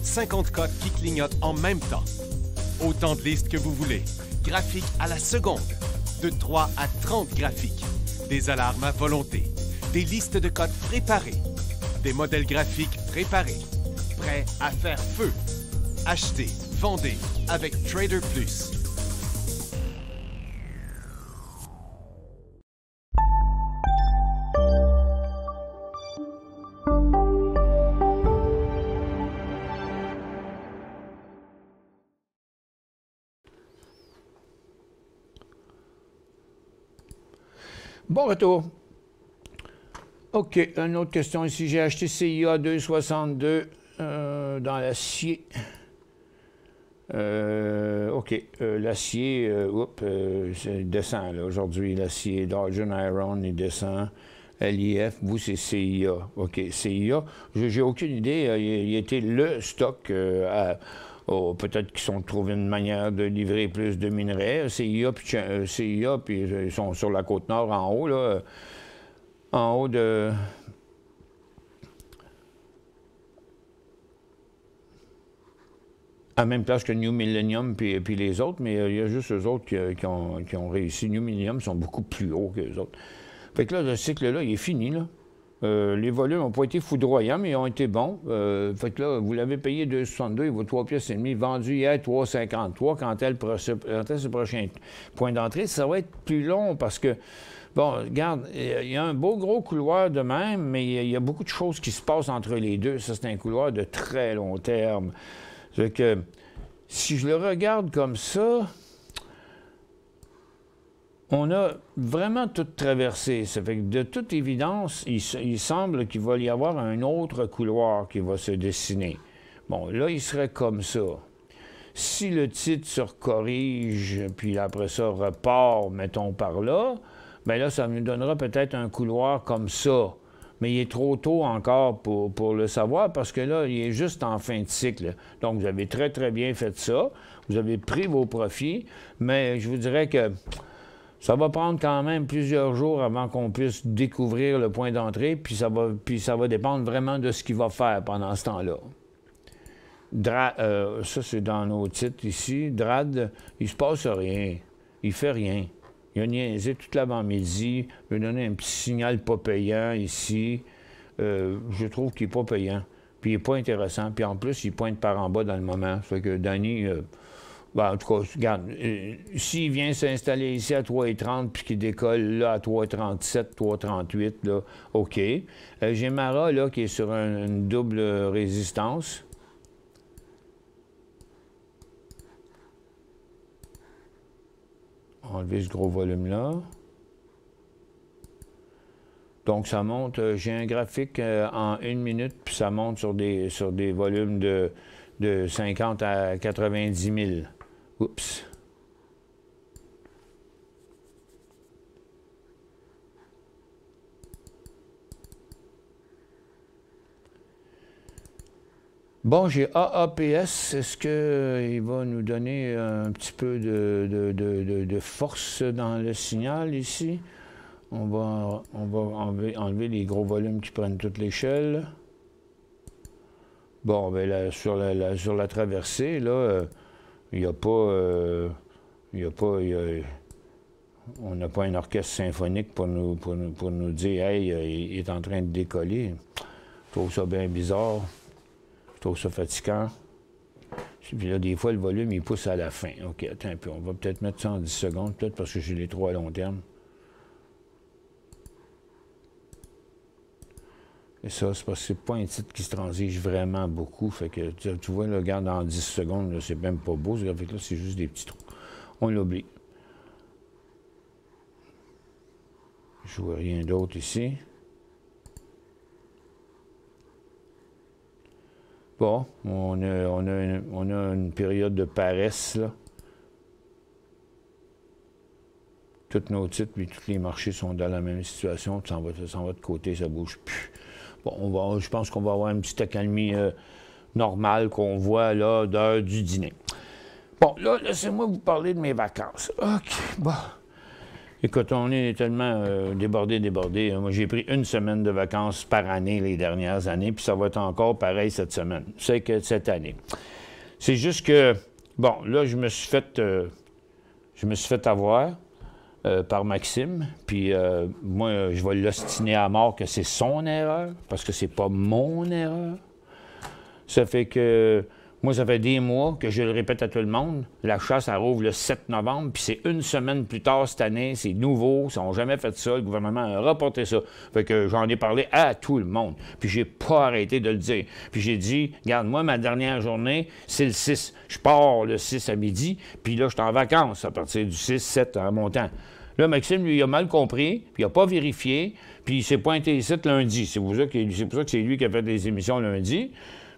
50 codes qui clignotent en même temps. Autant de listes que vous voulez. Graphiques à la seconde. De 3 à 30 graphiques. Des alarmes à volonté. Des listes de codes préparées. Des modèles graphiques préparés. Prêts à faire feu. Achetez, vendez avec Trader Plus. Bon retour. OK, une autre question ici. J'ai acheté CIA 262 dans l'acier. OK, l'acier, il descend là, aujourd'hui. L'acier Dargen Iron, il descend. LIF, vous, c'est CIA. OK, CIA. J'ai aucune idée. Il était le stock peut-être qu'ils sont trouvé une manière de livrer plus de minerais. CIA, puis ils sont sur la côte nord en haut, là. En haut de... à la même place que New Millennium puis les autres, mais il y a juste eux autres qui ont réussi. New Millennium sont beaucoup plus hauts que les autres. Fait que là, ce cycle-là, il est fini, là. Les volumes n'ont pas été foudroyants, mais ils ont été bons. Fait que là, vous l'avez payé 2,62, il vaut 3,5 pièces, vendu hier 3,53. Quand est ce prochain point d'entrée? Ça va être plus long parce que, bon, regarde, il y a un beau gros couloir de même, mais il y a beaucoup de choses qui se passent entre les deux. Ça, c'est un couloir de très long terme. Fait que, si je le regarde comme ça, on a vraiment tout traversé. Ça fait que de toute évidence, il semble qu'il va y avoir un autre couloir qui va se dessiner. Bon, là, il serait comme ça. Si le titre se corrige, puis après ça repart, mettons, par là, bien là, ça nous donnera peut-être un couloir comme ça. Mais il est trop tôt encore pour le savoir parce que là, il est juste en fin de cycle. Donc, vous avez très, très bien fait ça. Vous avez pris vos profits, mais je vous dirais que ça va prendre quand même plusieurs jours avant qu'on puisse découvrir le point d'entrée, puis ça va dépendre vraiment de ce qu'il va faire pendant ce temps-là. Ça, c'est dans nos titres ici. DRAD, il se passe rien. Il fait rien. Il a niaisé toute l'avant-midi. Il a donné un petit signal pas payant ici. Je trouve qu'il n'est pas payant. Puis il n'est pas intéressant. Puis en plus, il pointe par en bas dans le moment. Ça fait que Danny... en tout cas, regarde, s'il vient s'installer ici à 3,30 puis qu'il décolle là à 3,37, 3,38, là, OK. J'ai Mara, là, qui est sur une double résistance. Enlever ce gros volume-là. Donc, ça monte. J'ai un graphique en 1 minute, puis ça monte sur des volumes de 50 à 90 000. Oups. Bon, j'ai AAPS. Est-ce qu'il va nous donner un petit peu de force dans le signal ici? On va enlever les gros volumes qui prennent toute l'échelle. Bon, bien là, sur la traversée, là, il n'y a pas... on n'a pas un orchestre symphonique pour nous dire « Hey, il est en train de décoller ». Je trouve ça bien bizarre. Je trouve ça fatigant. Puis là, des fois, le volume, il pousse à la fin. OK, attends un peu. On va peut-être mettre ça en 10 secondes, peut-être parce que j'ai les 3 à long terme. Et ça, c'est parce que c'est pas un titre qui se transige vraiment beaucoup. Fait que, tu vois, là, regarde, en 10 secondes, c'est même pas beau. Ce graphique-là, c'est juste des petits trous. On l'oublie. Je vois rien d'autre ici. Bon, on a une période de paresse, là. Tous nos titres et tous les marchés sont dans la même situation. Ça va de côté, ça bouge plus. Bon, je pense qu'on va avoir une petite accalmie normale qu'on voit là d'heure du dîner. Bon, là, laissez-moi vous parler de mes vacances. OK, bon. Écoute, on est tellement débordé. Moi, j'ai pris 1 semaine de vacances par année les dernières années, puis ça va être encore pareil cette semaine. C'est que cette année. C'est juste que, bon, là, je me suis fait avoir par Maxime, puis moi, je vais l'ostiner à mort que c'est son erreur, parce que c'est pas mon erreur. Ça fait que Moi, ça fait des mois que je le répète à tout le monde. La chasse, elle rouvre le 7 novembre, puis c'est une semaine plus tard cette année. C'est nouveau, ils n'ont jamais fait ça. Le gouvernement a reporté ça. Fait que j'en ai parlé à tout le monde. Puis j'ai pas arrêté de le dire. Puis j'ai dit, regarde, moi, ma dernière journée, c'est le 6. Je pars le 6 à midi, puis là, je suis en vacances à partir du 6, 7 en montant. Là, Maxime, lui, il a mal compris, puis il n'a pas vérifié, puis il s'est pointé ici lundi. C'est pour ça que c'est lui qui a fait des émissions lundi.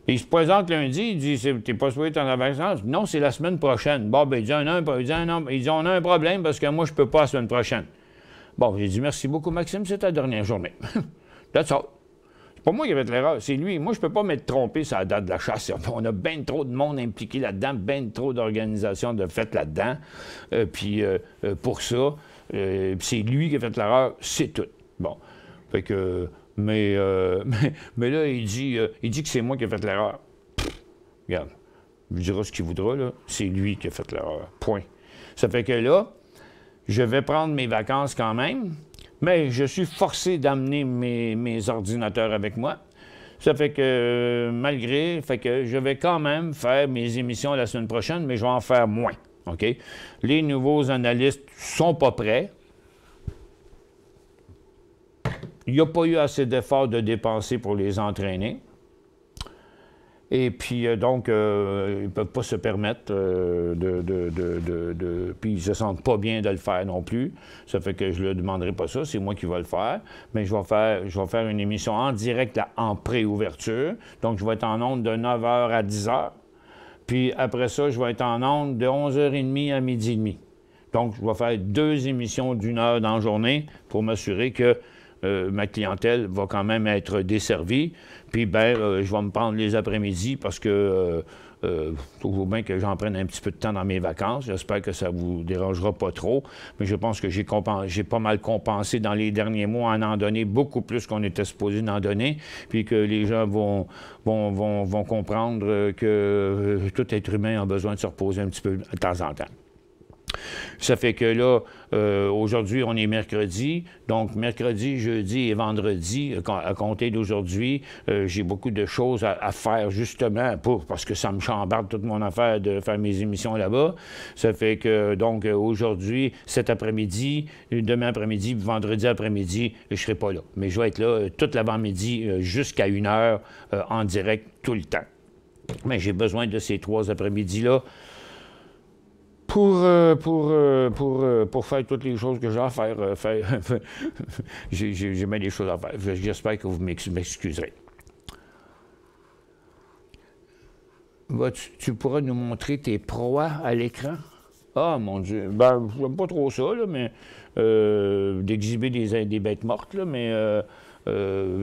Il se présente lundi, il dit « T'es pas supposé être en vacances? » Non, c'est la semaine prochaine. Bon, ben, il dit « On a un problème parce que moi, je peux pas la semaine prochaine. » Bon, j'ai dit « Merci beaucoup, Maxime, c'est ta dernière journée. » That's all. C'est pas moi qui ai fait l'erreur, c'est lui. Moi, je peux pas m'être trompé sur la date de la chasse. On a bien trop de monde impliqué là-dedans, bien trop d'organisations de fêtes là-dedans. Pour ça, c'est lui qui a fait l'erreur, c'est tout. Bon, fait que... Mais là, il dit que c'est moi qui ai fait l'erreur. Regarde, il dira ce qu'il voudra, là. C'est lui qui a fait l'erreur. Point. Ça fait que là, je vais prendre mes vacances quand même, mais je suis forcé d'amener mes ordinateurs avec moi. Ça fait que, je vais quand même faire mes émissions la semaine prochaine, mais je vais en faire moins. OK? Les nouveaux analystes sont pas prêts. Il n'y a pas eu assez d'efforts de dépenser pour les entraîner. Et puis, donc, ils ne peuvent pas se permettre puis ils ne se sentent pas bien de le faire non plus. Ça fait que je ne leur demanderai pas ça, c'est moi qui vais le faire. Mais je vais faire une émission en direct là, en pré-ouverture. Donc, je vais être en ondes de 9h à 10h. Puis après ça, je vais être en ondes de 11h30 à 12h30. Donc, je vais faire 2 émissions d'1 heure dans la journée pour m'assurer que ma clientèle va quand même être desservie. Puis, je vais me prendre les après-midi parce que toujours bien que j'en prenne un petit peu de temps dans mes vacances. J'espère que ça ne vous dérangera pas trop. Mais je pense que j'ai pas mal compensé dans les derniers mois à en donner beaucoup plus qu'on était supposé en donner. Puis que les gens vont comprendre que tout être humain a besoin de se reposer un petit peu de temps en temps. Ça fait que là, aujourd'hui, on est mercredi. Donc, mercredi, jeudi et vendredi, à compter d'aujourd'hui, j'ai beaucoup de choses à faire, justement, parce que ça me chambarde toute mon affaire de faire mes émissions là-bas. Ça fait que, donc, aujourd'hui, cet après-midi, demain après-midi, vendredi après-midi, je ne serai pas là. Mais je vais être là toute l'avant-midi jusqu'à 1 heure en direct tout le temps. Mais j'ai besoin de ces 3 après-midi-là pour faire toutes les choses que j'ai à faire. J'ai bien des choses à faire. J'espère que vous m'excuserez. Tu pourras nous montrer tes proies à l'écran? Ah, mon Dieu. Ben, j'aime pas trop ça, là, mais d'exhiber des bêtes mortes, là, mais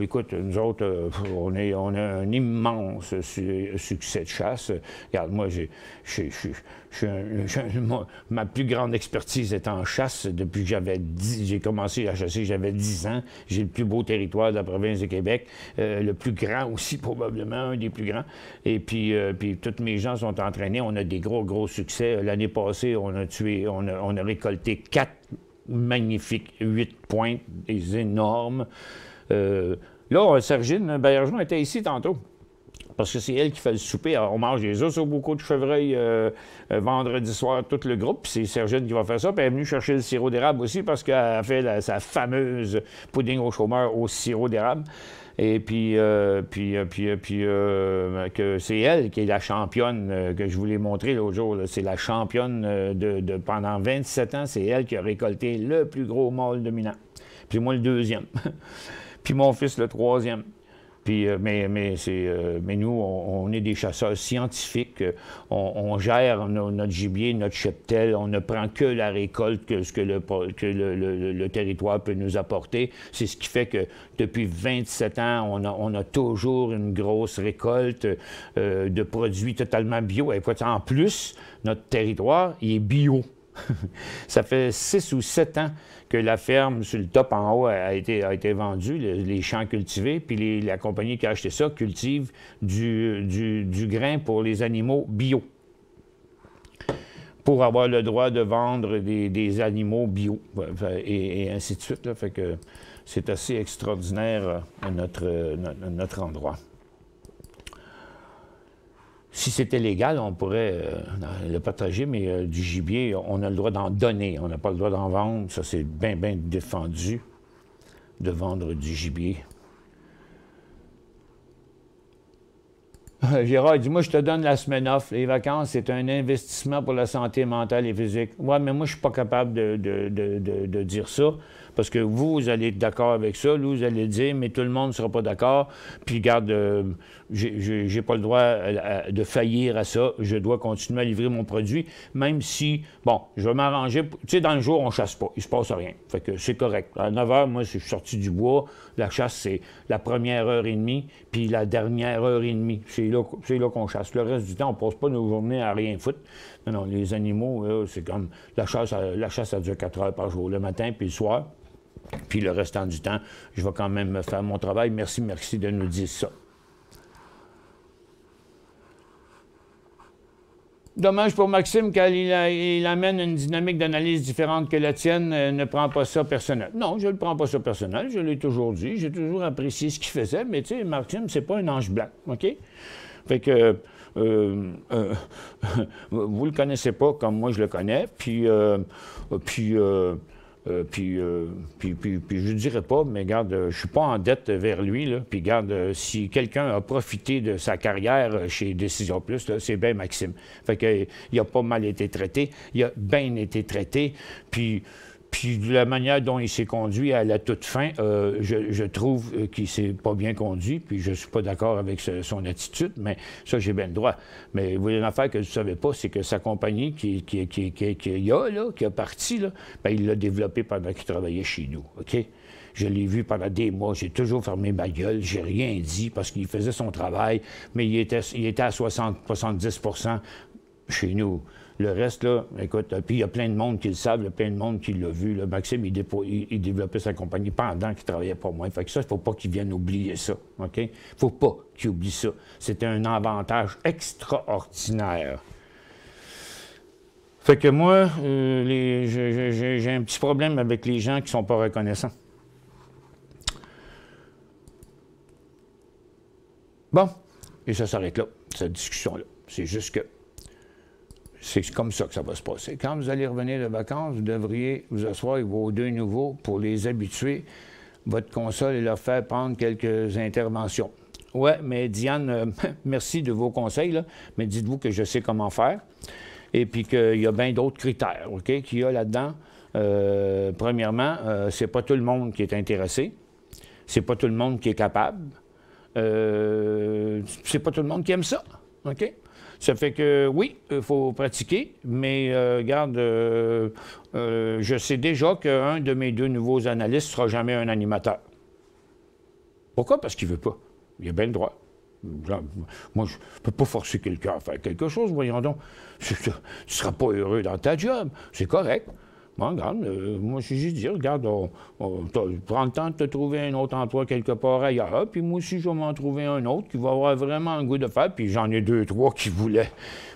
écoute, nous autres, on a un immense succès de chasse. Regarde, moi, ma plus grande expertise est en chasse depuis que j'ai commencé à chasser, j'avais 10 ans. J'ai le plus beau territoire de la province de Québec, le plus grand aussi, probablement, un des plus grands. Et puis tous mes gens sont entraînés. On a des gros succès. L'année passée, on a récolté 4 magnifiques 8 pointes, des énormes. Là, Sergine Bergeron était ici tantôt, parce que c'est elle qui fait le souper. Alors, on mange des os au beaucoup de chevreuil vendredi soir, tout le groupe, puis c'est Sergine qui va faire ça. Puis elle est venue chercher le sirop d'érable aussi, parce qu'elle a fait sa fameuse pudding au chômeur au sirop d'érable. Et puis que c'est elle qui est la championne que je vous l'ai montré l'autre jour. C'est la championne pendant 27 ans. C'est elle qui a récolté le plus gros mâle dominant. Puis moi, le 2e. Puis mon fils, le 3e. Puis, mais nous, on est des chasseurs scientifiques. On gère notre gibier, notre cheptel. On ne prend que la récolte que le territoire peut nous apporter. C'est ce qui fait que depuis 27 ans, on a toujours une grosse récolte de produits totalement bio. Et en plus, notre territoire, il est bio. Ça fait 6 ou 7 ans que la ferme sur le top en haut a été vendue, les champs cultivés, puis la compagnie qui a acheté ça cultive du grain pour les animaux bio, pour avoir le droit de vendre des animaux bio, et ainsi de suite. Là. Fait que c'est assez extraordinaire à notre endroit. Si c'était légal, on pourrait le partager, mais du gibier, on a le droit d'en donner. On n'a pas le droit d'en vendre. Ça, c'est bien, bien défendu de vendre du gibier. Gérard dit, moi, je te donne la semaine off. Les vacances, c'est un investissement pour la santé mentale et physique. Ouais, mais moi, je ne suis pas capable de dire ça. Parce que vous allez être d'accord avec ça, vous allez le dire, mais tout le monde ne sera pas d'accord. Puis, regarde, j'ai pas le droit de faillir à ça. Je dois continuer à livrer mon produit, même si, bon, je vais m'arranger. Tu sais, dans le jour, on ne chasse pas. Il ne se passe rien. Fait que c'est correct. À 9 h, moi, je suis sorti du bois. La chasse, c'est la première heure et demie, puis la dernière heure et demie. C'est là qu'on chasse. Le reste du temps, on ne passe pas nos journées à rien foutre. Non, non, les animaux, c'est comme la chasse, ça dure 4 heures par jour, le matin puis le soir. Puis le restant du temps, je vais quand même faire mon travail. Merci de nous dire ça. Dommage pour Maxime, quand il amène une dynamique d'analyse différente que la tienne, ne prend pas ça personnel. Non, je ne le prends pas ça personnel, je l'ai toujours dit, j'ai toujours apprécié ce qu'il faisait, mais tu sais, Maxime, c'est pas un ange blanc, OK? Fait que vous le connaissez pas comme moi je le connais, puis je dirais pas, mais regarde, je suis pas en dette vers lui, là. Puis regarde, si quelqu'un a profité de sa carrière chez Décision Plus, là, c'est bien Maxime. Fait que il a pas mal été traité, il a bien été traité, puis de la manière dont il s'est conduit à la toute fin, je trouve qu'il s'est pas bien conduit, puis je suis pas d'accord avec son attitude, mais ça, j'ai bien le droit. Mais vous voyez, une affaire que vous savez pas, c'est que sa compagnie qui a parti, là, ben, il l'a développée pendant qu'il travaillait chez nous, OK? Je l'ai vu pendant des mois, j'ai toujours fermé ma gueule, j'ai rien dit parce qu'il faisait son travail, mais il était à 70% chez nous. Le reste, là, écoute, puis il y a plein de monde qui le savent, il y a plein de monde qui l'a vu. Là. Maxime, il développait sa compagnie pendant qu'il travaillait pour moi. Fait que ça, il ne faut pas qu'il vienne oublier ça, OK? Il ne faut pas qu'il oublie ça. C'était un avantage extraordinaire. Fait que moi, j'ai un petit problème avec les gens qui ne sont pas reconnaissants. Bon, et ça s'arrête là, cette discussion-là. C'est juste que c'est comme ça que ça va se passer. Quand vous allez revenir de vacances, vous devriez vous asseoir avec vos deux nouveaux pour les habituer, votre console et leur faire prendre quelques interventions. Ouais, mais Diane, merci de vos conseils, là, mais dites-vous que je sais comment faire et puis qu'il y a bien d'autres critères, OK, qu'il y a là-dedans. Premièrement, c'est pas tout le monde qui est intéressé, c'est pas tout le monde qui est capable, c'est pas tout le monde qui aime ça, OK? Ça fait que, oui, il faut pratiquer, mais regarde, je sais déjà qu'un de mes deux nouveaux analystes ne sera jamais un animateur. Pourquoi? Parce qu'il ne veut pas. Il a bien le droit. Moi, je ne peux pas forcer quelqu'un à faire quelque chose, voyons donc. Tu ne seras pas heureux dans ta job. C'est correct. Bon, regarde, moi, j'ai dit, regarde, prends le temps de te trouver un autre emploi quelque part ailleurs, puis moi aussi, je vais m'en trouver un autre qui va avoir vraiment le goût de faire, puis j'en ai 2, 3 qui voulaient.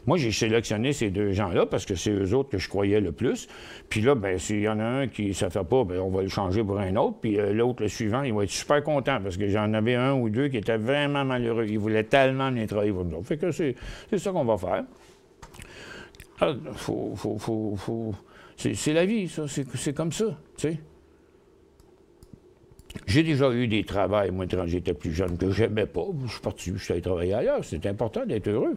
Moi, j'ai sélectionné ces deux gens-là parce que c'est eux autres que je croyais le plus. Puis là, bien, s'il y en a un qui ne se fait pas, bien, on va le changer pour un autre, puis l'autre, le suivant, il va être super content parce que j'en avais un ou deux qui étaient vraiment malheureux. Ils voulaient tellement venir travailler pour nous. Fait que c'est ça qu'on va faire. C'est la vie, ça. C'est comme ça, tu sais. J'ai déjà eu des travails, moi, quand j'étais plus jeune, que j'aimais pas. Je suis parti, je suis allé travailler ailleurs. C'est important d'être heureux.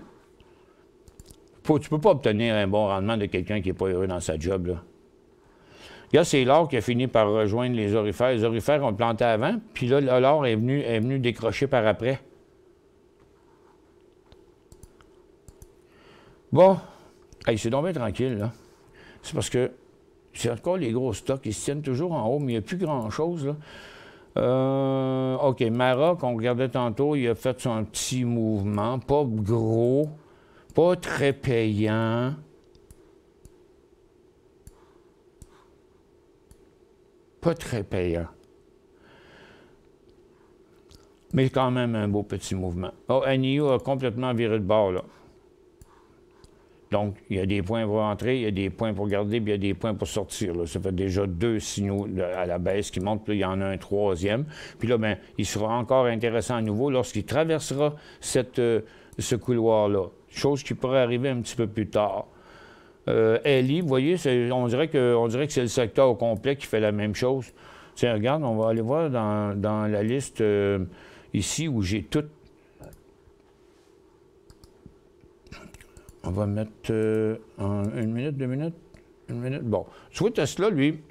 Tu peux pas obtenir un bon rendement de quelqu'un qui n'est pas heureux dans sa job, là. Regarde, c'est l'or qui a fini par rejoindre les aurifères. Les aurifères ont planté avant, puis là, l'or est venu décrocher par après. Bon, hey, c'est donc bien tranquille, là. C'est parce que c'est encore les gros stocks, ils se tiennent toujours en haut, mais il n'y a plus grand-chose, là. OK, Mara, qu'on regardait tantôt, il a fait son petit mouvement, pas gros, pas très payant. Pas très payant. Mais quand même un beau petit mouvement. Oh, NIU a complètement viré de bord, là. Donc, il y a des points pour entrer, il y a des points pour garder, puis il y a des points pour sortir. Là. Ça fait déjà 2 signaux à la baisse qui montent, puis là, il y en a un 3e. Puis là, bien, il sera encore intéressant à nouveau lorsqu'il traversera ce couloir-là. chose qui pourrait arriver un petit peu plus tard. LI, vous voyez, on dirait que c'est le secteur au complet qui fait la même chose. Tiens, regarde, on va aller voir dans la liste ici où j'ai tout. On va mettre en 1 minute, 2 minutes, 1 minute. Bon, tu vois, Tesla, lui,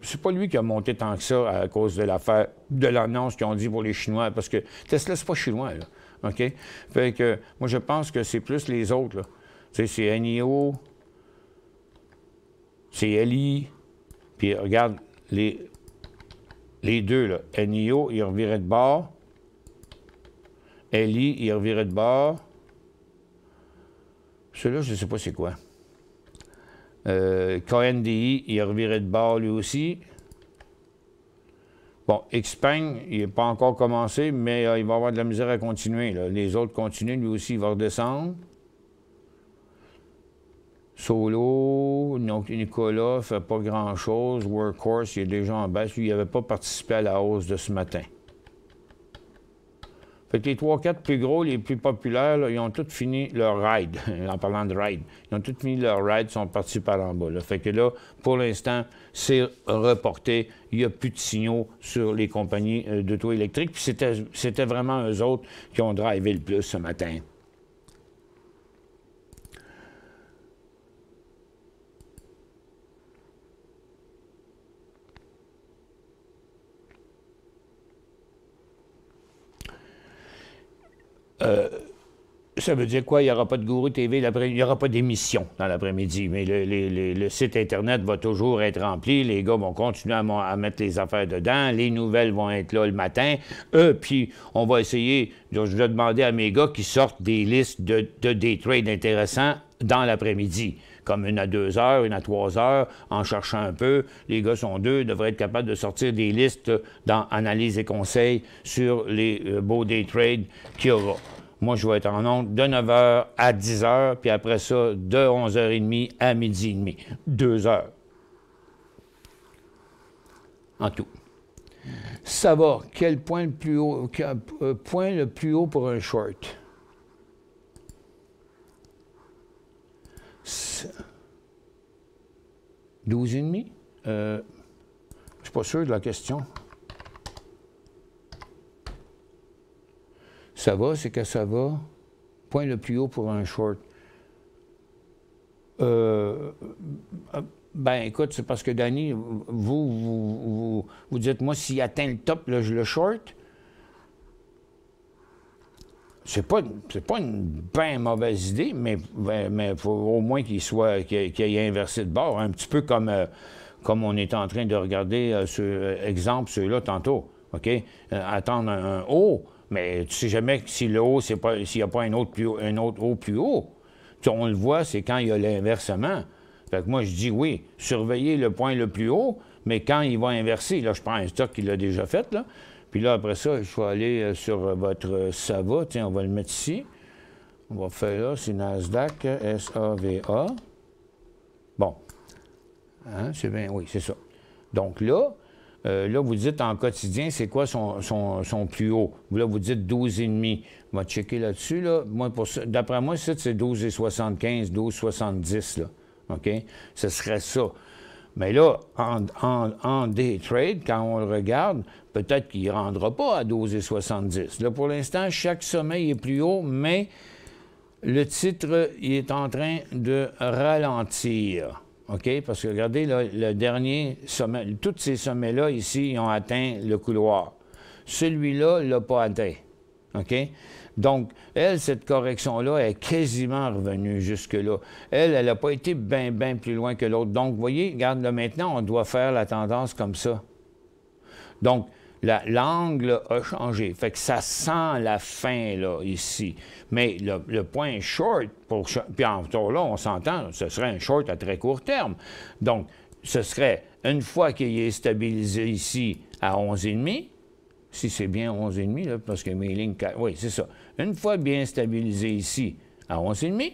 c'est pas lui qui a monté tant que ça à cause de l'affaire, de l'annonce qu'ils ont dit pour les Chinois, parce que Tesla, c'est pas chinois, là. OK? Fait que moi, je pense que c'est plus les autres, là. Tu sais, c'est NIO, c'est LI, puis regarde, les deux, là. NIO, il revirait de bord. LI, il revirait de bord. Celui-là, je ne sais pas c'est quoi. KNDI, il revirait de bord lui aussi. Bon, Xpeng, il n'est pas encore commencé, mais il va avoir de la misère à continuer, là. Les autres continuent, lui aussi, il va redescendre. Solo, donc Nicolas ne fait pas grand-chose. Workhorse, il est déjà en baisse. Lui, il n'avait pas participé à la hausse de ce matin. Fait que les 3-4 plus gros, les plus populaires, là, ils ont tous fini leur ride. En parlant de ride, ils ont tous fini leur ride, ils sont partis par en bas, là. Fait que là, pour l'instant, c'est reporté. Il n'y a plus de signaux sur les compagnies d'auto électriques. Puis c'était vraiment eux autres qui ont drivé le plus ce matin. Ça veut dire quoi? Il n'y aura pas de Gourou TV, il n'y aura pas d'émission dans l'après-midi, mais le site Internet va toujours être rempli, les gars vont continuer à mettre les affaires dedans, les nouvelles vont être là le matin, puis on va essayer, je vais demander à mes gars qui sortent des listes de day trade intéressants dans l'après-midi, comme une à 2 heures, une à 3 heures, en cherchant un peu. Les gars sont 2, devraient être capables de sortir des listes dans analyse et conseils sur les beaux day trades qu'il y aura. Moi, je vais être en ondes de 9h à 10h, puis après ça, de 11h30 à midi et demi. 2 heures. En tout. Ça va. Quel point le plus haut, point le plus haut pour un short? 12,5? Je ne suis pas sûr de la question. Ça va, c'est que ça va. Point le plus haut pour un short. Ben, écoute, c'est parce que, Danny, vous dites, moi, s'il atteint le top, là, je le short. C'est pas une bien mauvaise idée, mais il faut au moins qu'il ait inversé de bord. Un petit peu comme on était en train de regarder, exemple, ceux-là, tantôt. OK? Attendre un haut. Mais tu sais jamais si le haut, s'il n'y a pas un autre haut plus haut. Tu sais, on le voit, c'est quand il y a l'inversement. Fait que moi, je dis oui, surveillez le point le plus haut, mais quand il va inverser, là, je prends un stock qui l'a déjà fait, là. Puis là, après ça, je vais aller sur votre SAVA. Tiens, on va le mettre ici. On va faire là, c'est Nasdaq, SAVA. Bon. Hein, c'est bien, oui, c'est ça. Donc là, vous dites en quotidien, c'est quoi son plus haut? Là, vous dites 12,5. On va checker là-dessus. Là. Moi, d'après moi, c'est 12,75, 12,70. Là. OK? Ce serait ça. Mais là, en day trade, quand on le regarde, peut-être qu'il ne rendra pas à 12,70. Là, pour l'instant, chaque sommet est plus haut, mais le titre il est en train de ralentir. OK? Parce que regardez, là, le dernier sommet, tous ces sommets-là, ici, ils ont atteint le couloir. Celui-là, il ne l'a pas atteint. OK? Donc, elle, cette correction-là est quasiment revenue jusque-là. Elle n'a pas été bien plus loin que l'autre. Donc, vous voyez, regarde, là, maintenant, on doit faire la tendance comme ça. Donc, l'angle a changé. Fait que ça sent la fin, là, ici. Mais le point short, puis en tour là, on s'entend, ce serait un short à très court terme. Donc, ce serait, une fois qu'il est stabilisé ici à 11,5, si c'est bien 11,5, là, parce que mes lignes... Oui, c'est ça. Une fois bien stabilisé ici à 11,5,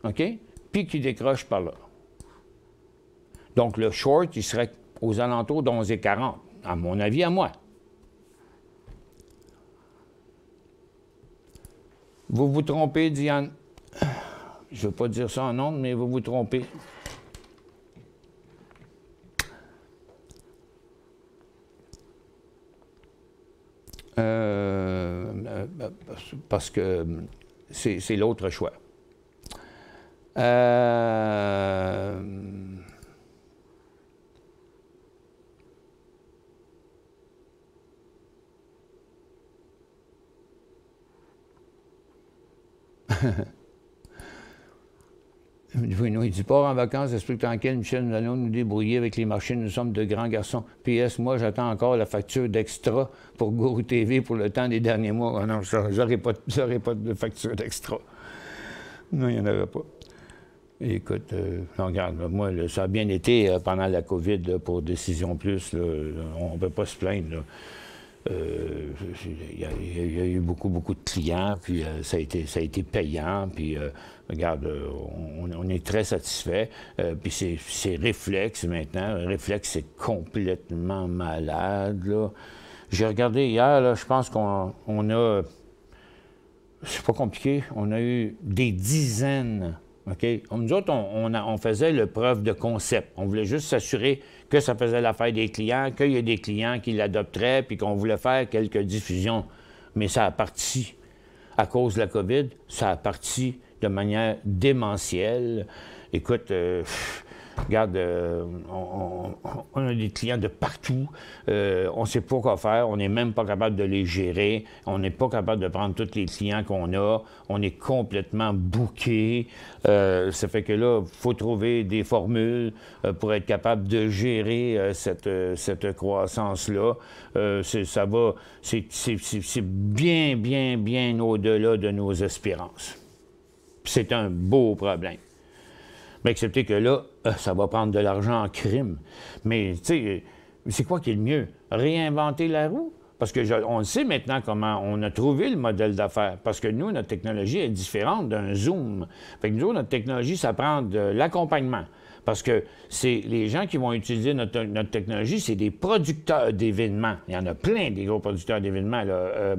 OK? Puis qu'il décroche par là. Donc, le short, il serait aux alentours d'11,40, à mon avis, à moi. Vous vous trompez, Diane. je ne veux pas dire ça en ondes, mais vous vous trompez. Parce que c'est l'autre choix. Il dit, pas en vacances, esprit tranquille, Michel, nous allons nous débrouiller avec les marchés, nous sommes de grands garçons. PS, moi, j'attends encore la facture d'extra pour Guru TV pour le temps des derniers mois. Oh non, j'aurais pas de facture d'extra. Non, il n'y en aurait pas. Écoute, non, regarde, moi, là, ça a bien été pendant la COVID là, pour Décision Plus. Là, on ne peut pas se plaindre. Il y a eu beaucoup de clients, puis ça a été payant, puis regarde, on est très satisfait. Puis c'est Réflexe maintenant. Réflexe, c'est complètement malade, là. J'ai regardé hier, là, je pense qu'on a... C'est pas compliqué, on a eu des dizaines. OK? Nous autres, on faisait le preuve de concept. On voulait juste s'assurer que ça faisait l'affaire des clients, qu'il y a des clients qui l'adopteraient, puis qu'on voulait faire quelques diffusions. Mais ça a parti, à cause de la COVID, ça a parti de manière démentielle. Écoute, regarde, on a des clients de partout. On ne sait pas quoi faire. On n'est même pas capable de les gérer. On n'est pas capable de prendre tous les clients qu'on a. On est complètement booké. Ça fait que là, il faut trouver des formules pour être capable de gérer cette croissance-là. C'est bien au-delà de nos espérances. C'est un beau problème. Mais excepté que là, ça va prendre de l'argent en crime. Mais, tu sais, c'est quoi qui est le mieux? Réinventer la roue? Parce qu'on sait maintenant comment on a trouvé le modèle d'affaires. Parce que nous, notre technologie est différente d'un Zoom. Fait que nous, notre technologie, ça prend de l'accompagnement. Parce que c'est les gens qui vont utiliser notre technologie, c'est des producteurs d'événements. Il y en a plein des gros producteurs d'événements, là.